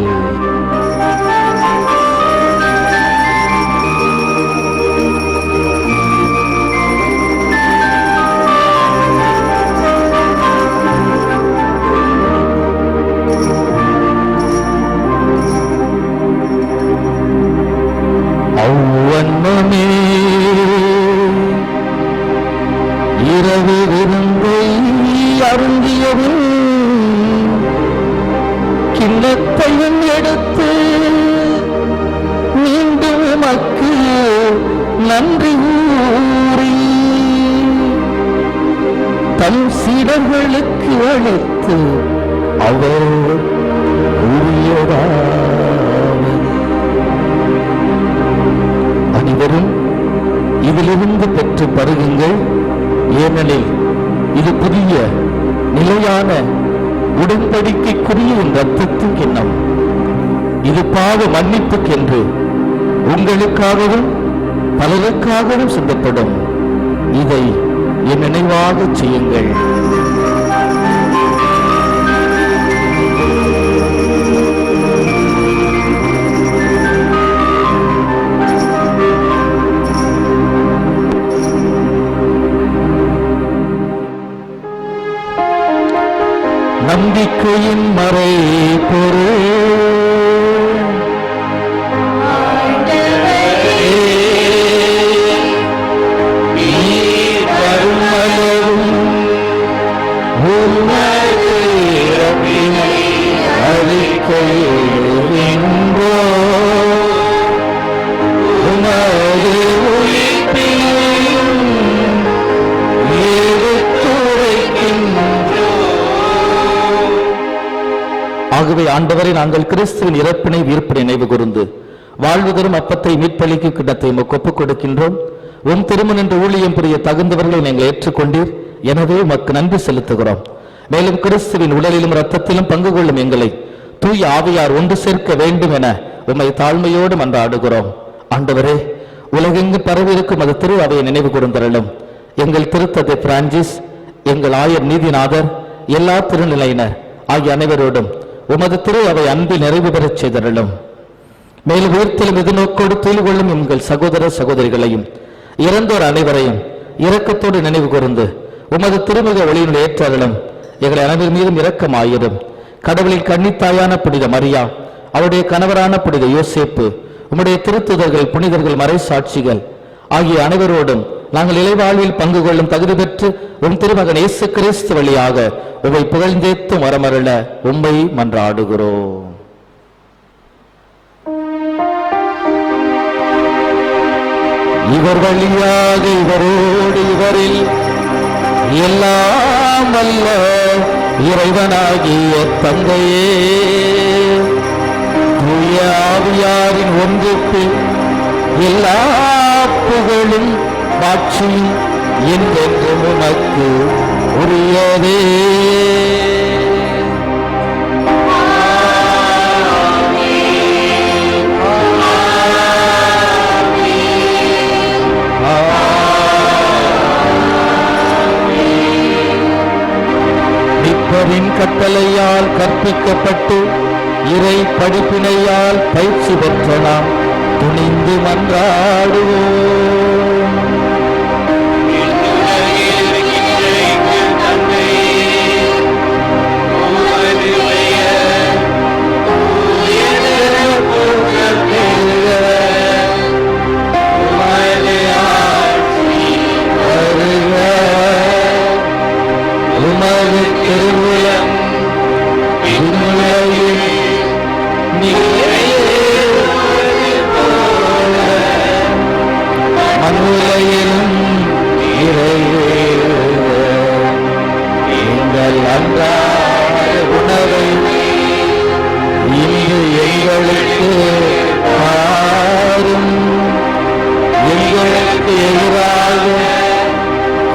Speaker 3: இரவு விருந்தை அருந்தியதும் கிண்ணத்தையும் எடுத்து மீண்டும் உமக்கு நன்றி கூறி தம் சீடர்களுக்கு அளித்து அவர் கூறியதாவது, அனைவரும் இதிலிருந்து பெற்று பருகுங்கள், ஏனெனில் இது புதிய நிலையான உடன்படிக்கைக்குரிய என் இரத்தத்தின் கிண்ணம். இது பாவ மன்னிப்புக்கென்று உங்களுக்காகவும் பலருக்காகவும் சிந்தப்படும். இதை என் நினைவாக செய்யுங்கள். நம்பிக்கையின் மறை பொருள் ஆகவே ஆண்டவரை, நாங்கள் கிறிஸ்துவின் இறப்பினை உயிர்ப்பினை நினைவு கூர்ந்து வாழ்வு தரும் அப்பத்தை மீட்பளிக்கும் கிண்ணத்தை உமக்கு ஒப்புக் கொடுக்கின்றோம். உம் திருமண என்று ஊழியம் புரிய தகுந்தவர்களை நீங்கள் ஏற்றுக்கொண்டீர். எனவே உமக்கு நன்றி செலுத்துகிறோம். மேலும் கிறிஸ்துவின் உடலிலும் இரத்தத்திலும் பங்கு கொள்ளும் எங்களை தூய ஆவியார் ஒன்று சேர்க்க வேண்டும் என உம்மை தாழ்மையோடு மன்றாடுகிறோம். ஆண்டவரே, உலகெங்கு பரவியிருக்கும் அது திரு அவையை நினைவு கூர்ந்தருளும். எங்கள் திருத்தந்தை பிரான்சிஸ், எங்கள் ஆயர் நீதிநாதர், எல்லா திருநிலையினர் ஆகிய அனைவரோடும் உமது திரு அவை அன்பில் நிறைவு பெறச் செய்தருளும். மேலும் உயிர்த்தெழும் எதிர்நோக்கோடு துயில் கொள்ளும் எங்கள் சகோதர சகோதரிகளையும் இறந்தோர் அனைவரையும் இரக்கத்தோடு நினைவு கூர்ந்து உமது திருமுக ஒளியினுடைய ஏற்றருளும். எங்களை அனைவர் மீதும் இரக்கமாயிரும். கடவுளின் கன்னித்தாயான புனித மரியா, அவருடைய கணவரான புனித யோசேப்பு, உம்முடைய திருத்துதர்கள், புனிதர்கள், மறை சாட்சிகள் ஆகிய அனைவரோடும் நாங்கள் இலைவாழ்வில் பங்கு கொள்ளும் தகுதி பெற்று உம் திருமகன் இயேசு கிறிஸ்து வழியாக உம்மை புகழ்ந்தேத்தும் வரமருள உம்மை மன்றாடுகிறோம். இவர் வழியாக, இவரோடு, இவரில் எல்லாம் வல்ல இறைவனாகிய தந்தையே, தூய ஆவியாரின் ஒன்றுப்பில் எல்லா புகழும் மாட்சியும் என்றென்றும் உனக்கு உரியதே. நிற்பரின் கட்டளையால் கற்பிக்கப்பட்டு இறை படிப்பினையால் பயிற்சி பெற்ற நாம் பணிந்து மன்றாடுவோம்.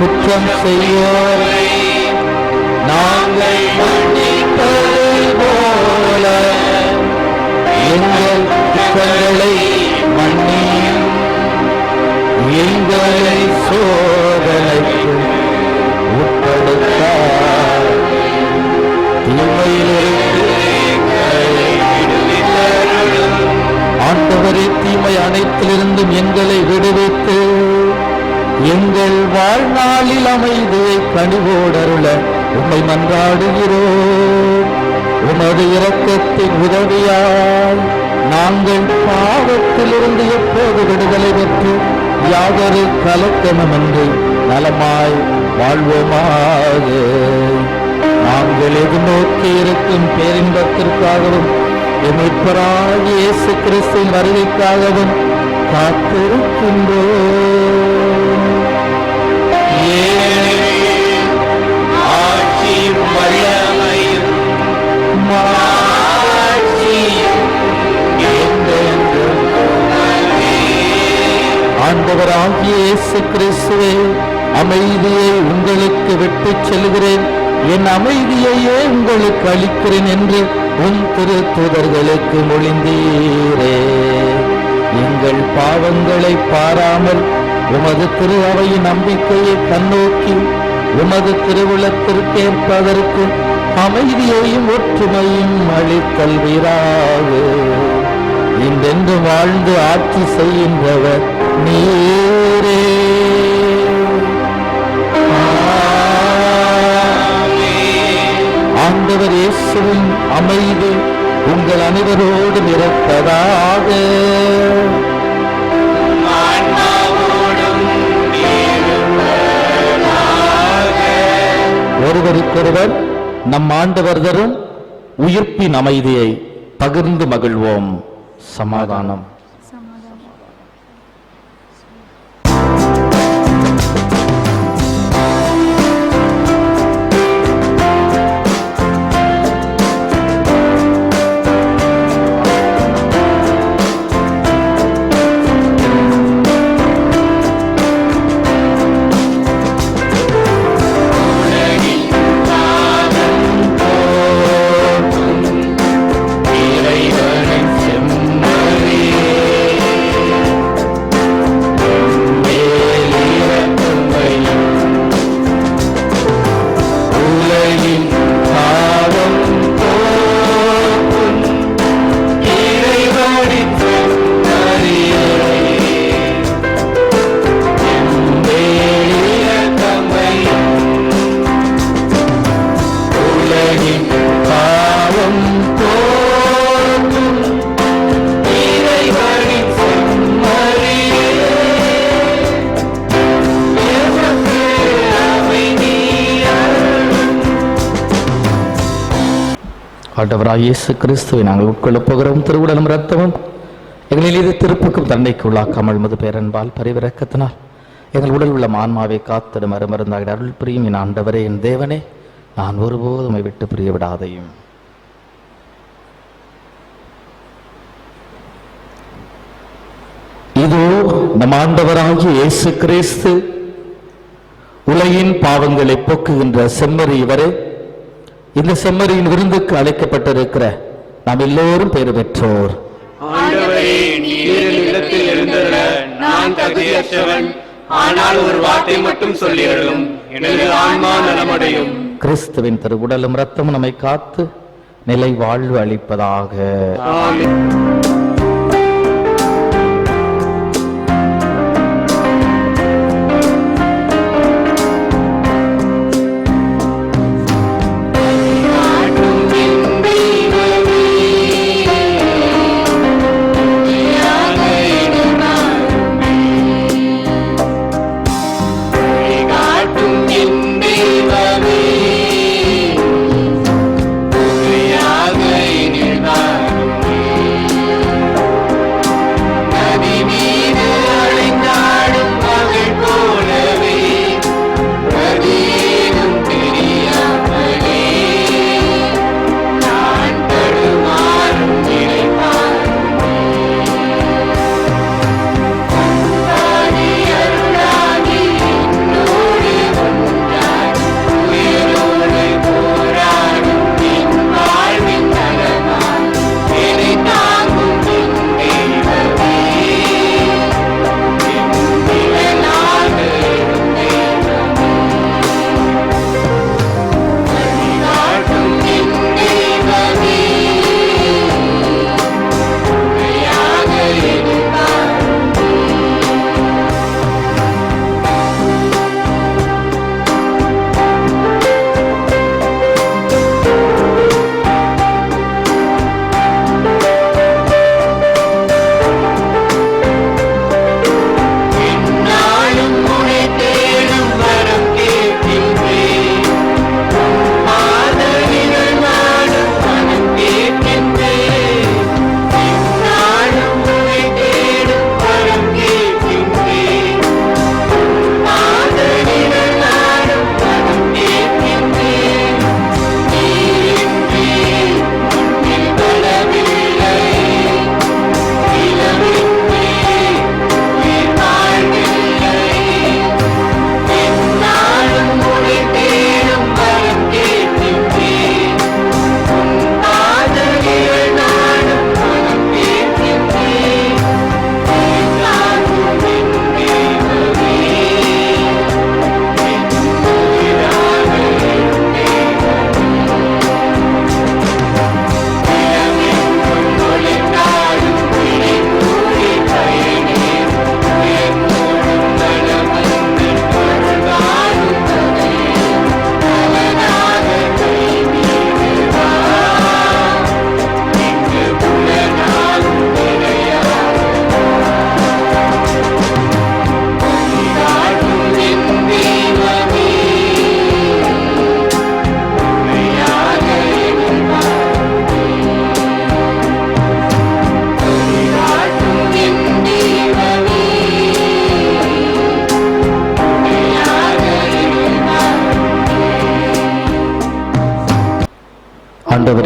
Speaker 3: குற்றம் செய்வோரை நாங்கள் மன்னிப்பது போல எங்கள் குற்றங்களை மன்னியும், எங்களை சோதனைக்கு உட்படுத்தார், தீமையிலிருந்து ஆண்டவரே தீமை அனைத்திலிருந்தும் எங்களை விடுவித்து எங்கள் வாழ்நாளில் அமைதியை கனிவோடருள உம்மை மன்றாடுகிறோம். உமது இரக்கத்தின் உதவியால் நாங்கள் பாவத்திலிருந்து எப்போது விடுதலை பெற்று யாதொரு கலக்கமின்றி நலமாய் வாழ்வோமாக. நாங்கள் எதிர்நோக்கி இருக்கும் பேரின்பத்திற்காகவும் மீட்பராகிய இயேசு கிறிஸ்துவின் வருகைக்காகவும் காத்திருக்கின்றோம். ஆண்டவராகிய இயேசு கிறிஸ்துவே, அமைதியை உங்களுக்கு விட்டுச் செல்கிறேன், என் அமைதியையே உங்களுக்கு அளிக்கிறேன் என்று உம் திருத்தூதர்களுக்கு மொழிந்தீரே. எங்கள் பாவங்களை பாராமல் உமது திரு அவையின் நம்பிக்கையை கண்ணோக்கி உமது திருவுளத்திற்கேற்பதற்கு அமைதியையும் ஒற்றுமையும் அளித்தல்வீராக. இன்றென்று வாழ்ந்து ஆட்சி செய்கின்றவர் நீரே. ஆண்டவர் இயேசுவின் அமைதி உங்கள் அனைவரோடும் இருப்பதாக. ஒருவருக்கொருவர் நம் ஆண்டவர் தரும் உயிர்ப்பின் அமைதியை பகிர்ந்து மகிழ்வோம். சமாதானம். ஆண்டவராகிய இயேசு கிறிஸ்துவை நாங்கள் உட்கொள்ளப் போகிறோம். திருவுடலும் இரத்தமும் எங்களில் இது திருப்புக்கும் தண்டைக்கு உள்ளாக்காமல் மது பேரன்பால் பரிவிரக்கத்தினால் எங்கள் உடல் உள்ள ஆன்மாவை காத்திடும் மறுமருந்தாக அருள் புரியும் என் ஆண்டவரே, என் தேவனே, நான் ஒருபோதும் விட்டு பிரிய விடாதையும். இதோ நம் ஆண்டவராகிய இயேசு கிறிஸ்து உலகின் பாவங்களை போக்குகின்ற செம்மறி இவரே. இந்த செம்மறியின் விருந்துக்கு அழைக்கப்பட்டிருக்கிற நாம் எல்லோரும் பேறு பெற்றோர்.
Speaker 7: நான் தகுதியற்றவன், ஆனால் ஒரு வார்த்தை மட்டும் சொல்லியருளும், எனது ஆன்மா நலமடையும்.
Speaker 3: கிறிஸ்துவின் திருவுடலும் இரத்தமும் நம்மை காத்து நிலை வாழ்வு அளிப்பதாக.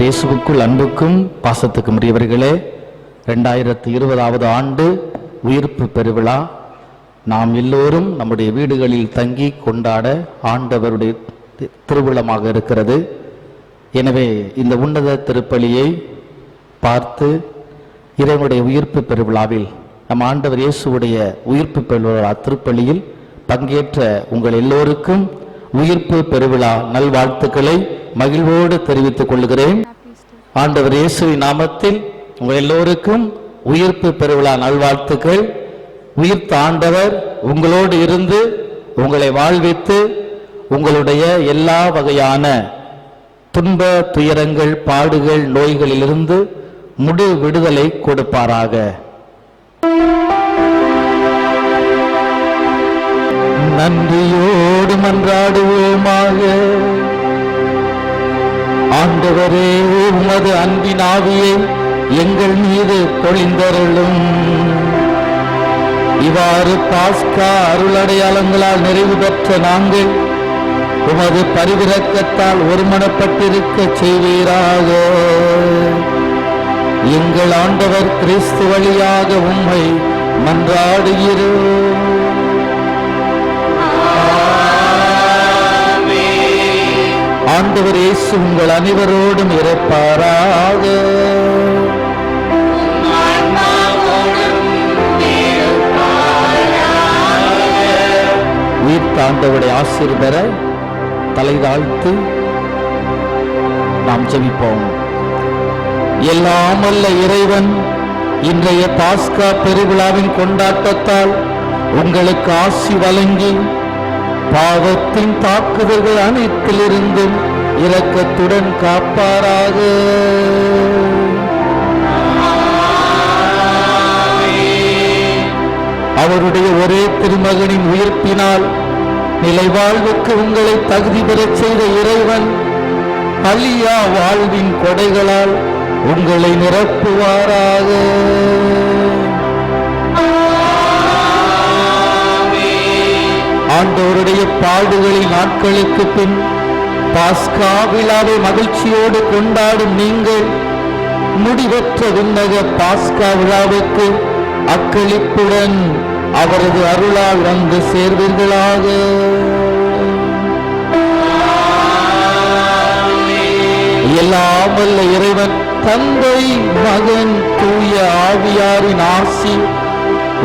Speaker 3: ஆண்டவர் இயேசுவுக்குள் அன்புக்கும் பாசத்துக்கும் உரியவர்களே, 2020 ஆண்டு உயிர்ப்பு பெருவிழா நாம் எல்லோரும் நம்முடைய வீடுகளில் தங்கி கொண்டாட ஆண்டவருடைய திருவிழமாக இருக்கிறது. எனவே இந்த உன்னத திருப்பலியை பார்த்து இறைவனுடைய உயிர்ப்பு பெருவிழாவில் நம் ஆண்டவர் இயேசுவுடைய உயிர்ப்பு பெருவிழா திருப்பலியில் பங்கேற்ற உங்கள் எல்லோருக்கும் உயிர்ப்பு பெருவிழா நல்வாழ்த்துக்களை மகிழ்வோடு தெரிவித்துக் கொள்கிறேன். ஆண்டவர் இயேசுவின் நாமத்தில் உங்கள் எல்லோருக்கும் உயிர்ப்பு பெருவிழா நல்வாழ்த்துக்கள். உயிர்த்த ஆண்டவர் உங்களோடு இருந்து உங்களை வாழ்வித்து உங்களுடைய எல்லா வகையான துன்ப துயரங்கள் பாடுகள் நோய்களிலிருந்து முழு விடுதலை கொடுப்பாராக. நன்றியோடு மன்றாடுவோமாக. ஆண்டவரே, உமது அன்பின் ஆவியை எங்கள் மீது பொழிந்தருளும். இவ்வாறு பாஸ்கா அருளடையாளங்களால் நிறைவு பெற்ற நாங்கள் உமது பரிவிரக்கத்தால் ஒருமனப்பட்டிருக்க செய்வீராக. எங்கள் ஆண்டவர் கிறிஸ்து வழியாக உம்மை மன்றாடுகிறோம். ஆண்டவர் இயேசு உங்கள் அனைவரோடும் இருப்பாராக. உயிர்த்த ஆண்டவருடைய ஆசீர் பெற தலை தாழ்த்து நாம் ஜெபிப்போம். எல்லாம் வல்ல இறைவன் இன்றைய பாஸ்கா பெருவிழாவின் கொண்டாட்டத்தால் உங்களுக்கு ஆசி வழங்கி பாவத்தின் தாக்குதல்கள் அனைத்திலிருந்தும் இரக்கத்துடன் காப்பாராக. அவருடைய ஒரே திருமகனின் உயிர்ப்பினால் நிலை வாழ்வுக்கு உங்களை தகுதி பெறச் செய்த இறைவன் அழியா வாழ்வின் கொடைகளால் உங்களை நிரப்புவாராக. ஆண்டவருடைய பாடுகளின் நாட்களுக்கு பின் பாஸ்கா விழாவை மகிழ்ச்சியோடு கொண்டாடும் நீங்கள் முடிவற்ற விண்ணக பாஸ்கா விழாவுக்கு அக்களிப்புடன் அவரது அருளால் வந்து சேர்வீர்களாக. எல்லாம் வல்ல இறைவன் தந்தை மகன் தூய ஆவியாரின் ஆசி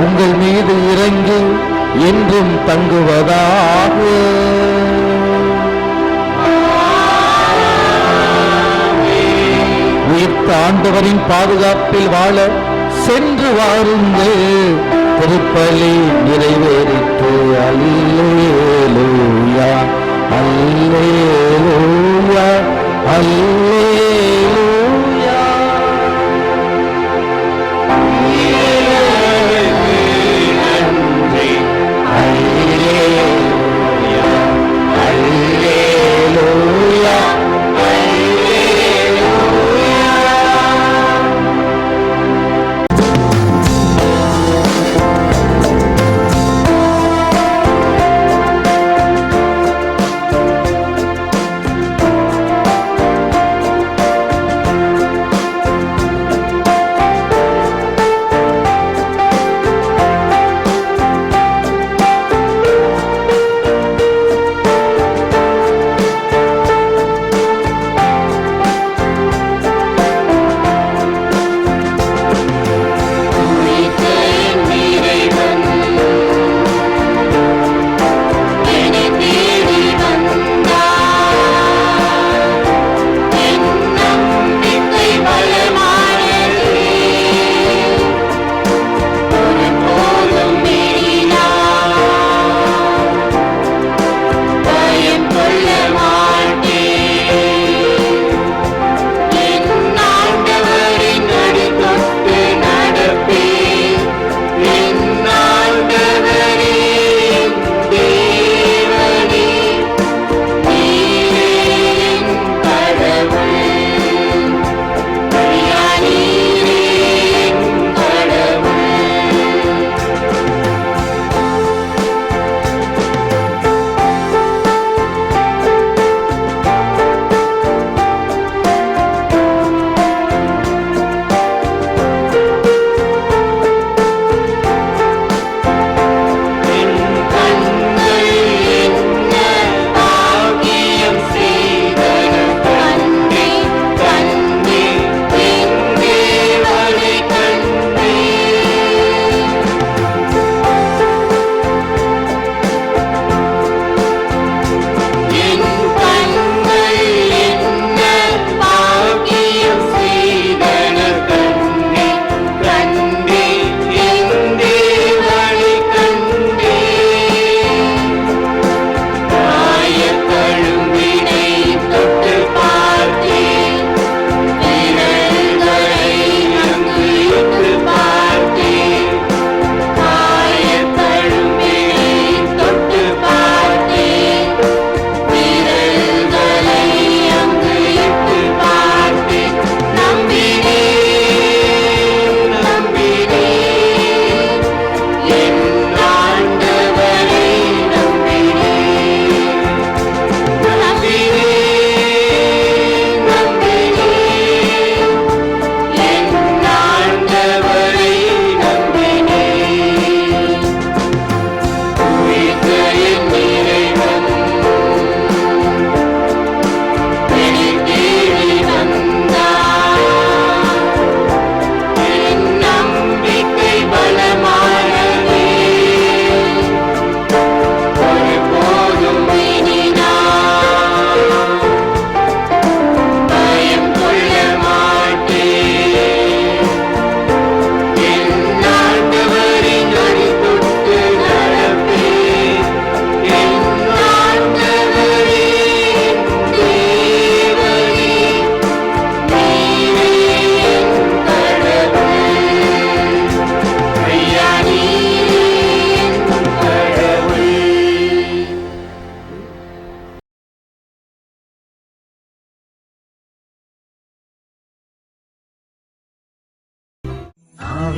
Speaker 3: உங்கள் மீது இறங்கி என்றும் தங்குவதாக. உயிர்த்த ஆண்டவரின் பாதுகாப்பில் வாழ சென்று வாருங்கள். திருப்பலி நிறைவேறிற்று. அல்லேலூயா, அல்லேலூயா, அல்லேலூயா.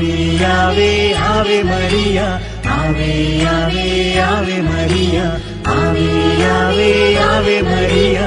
Speaker 1: ஆவே ஆவே ஆவே மரியா ஆவே ஆவே ஆவே மரியா ஆவே ஆவே ஆவே மரியா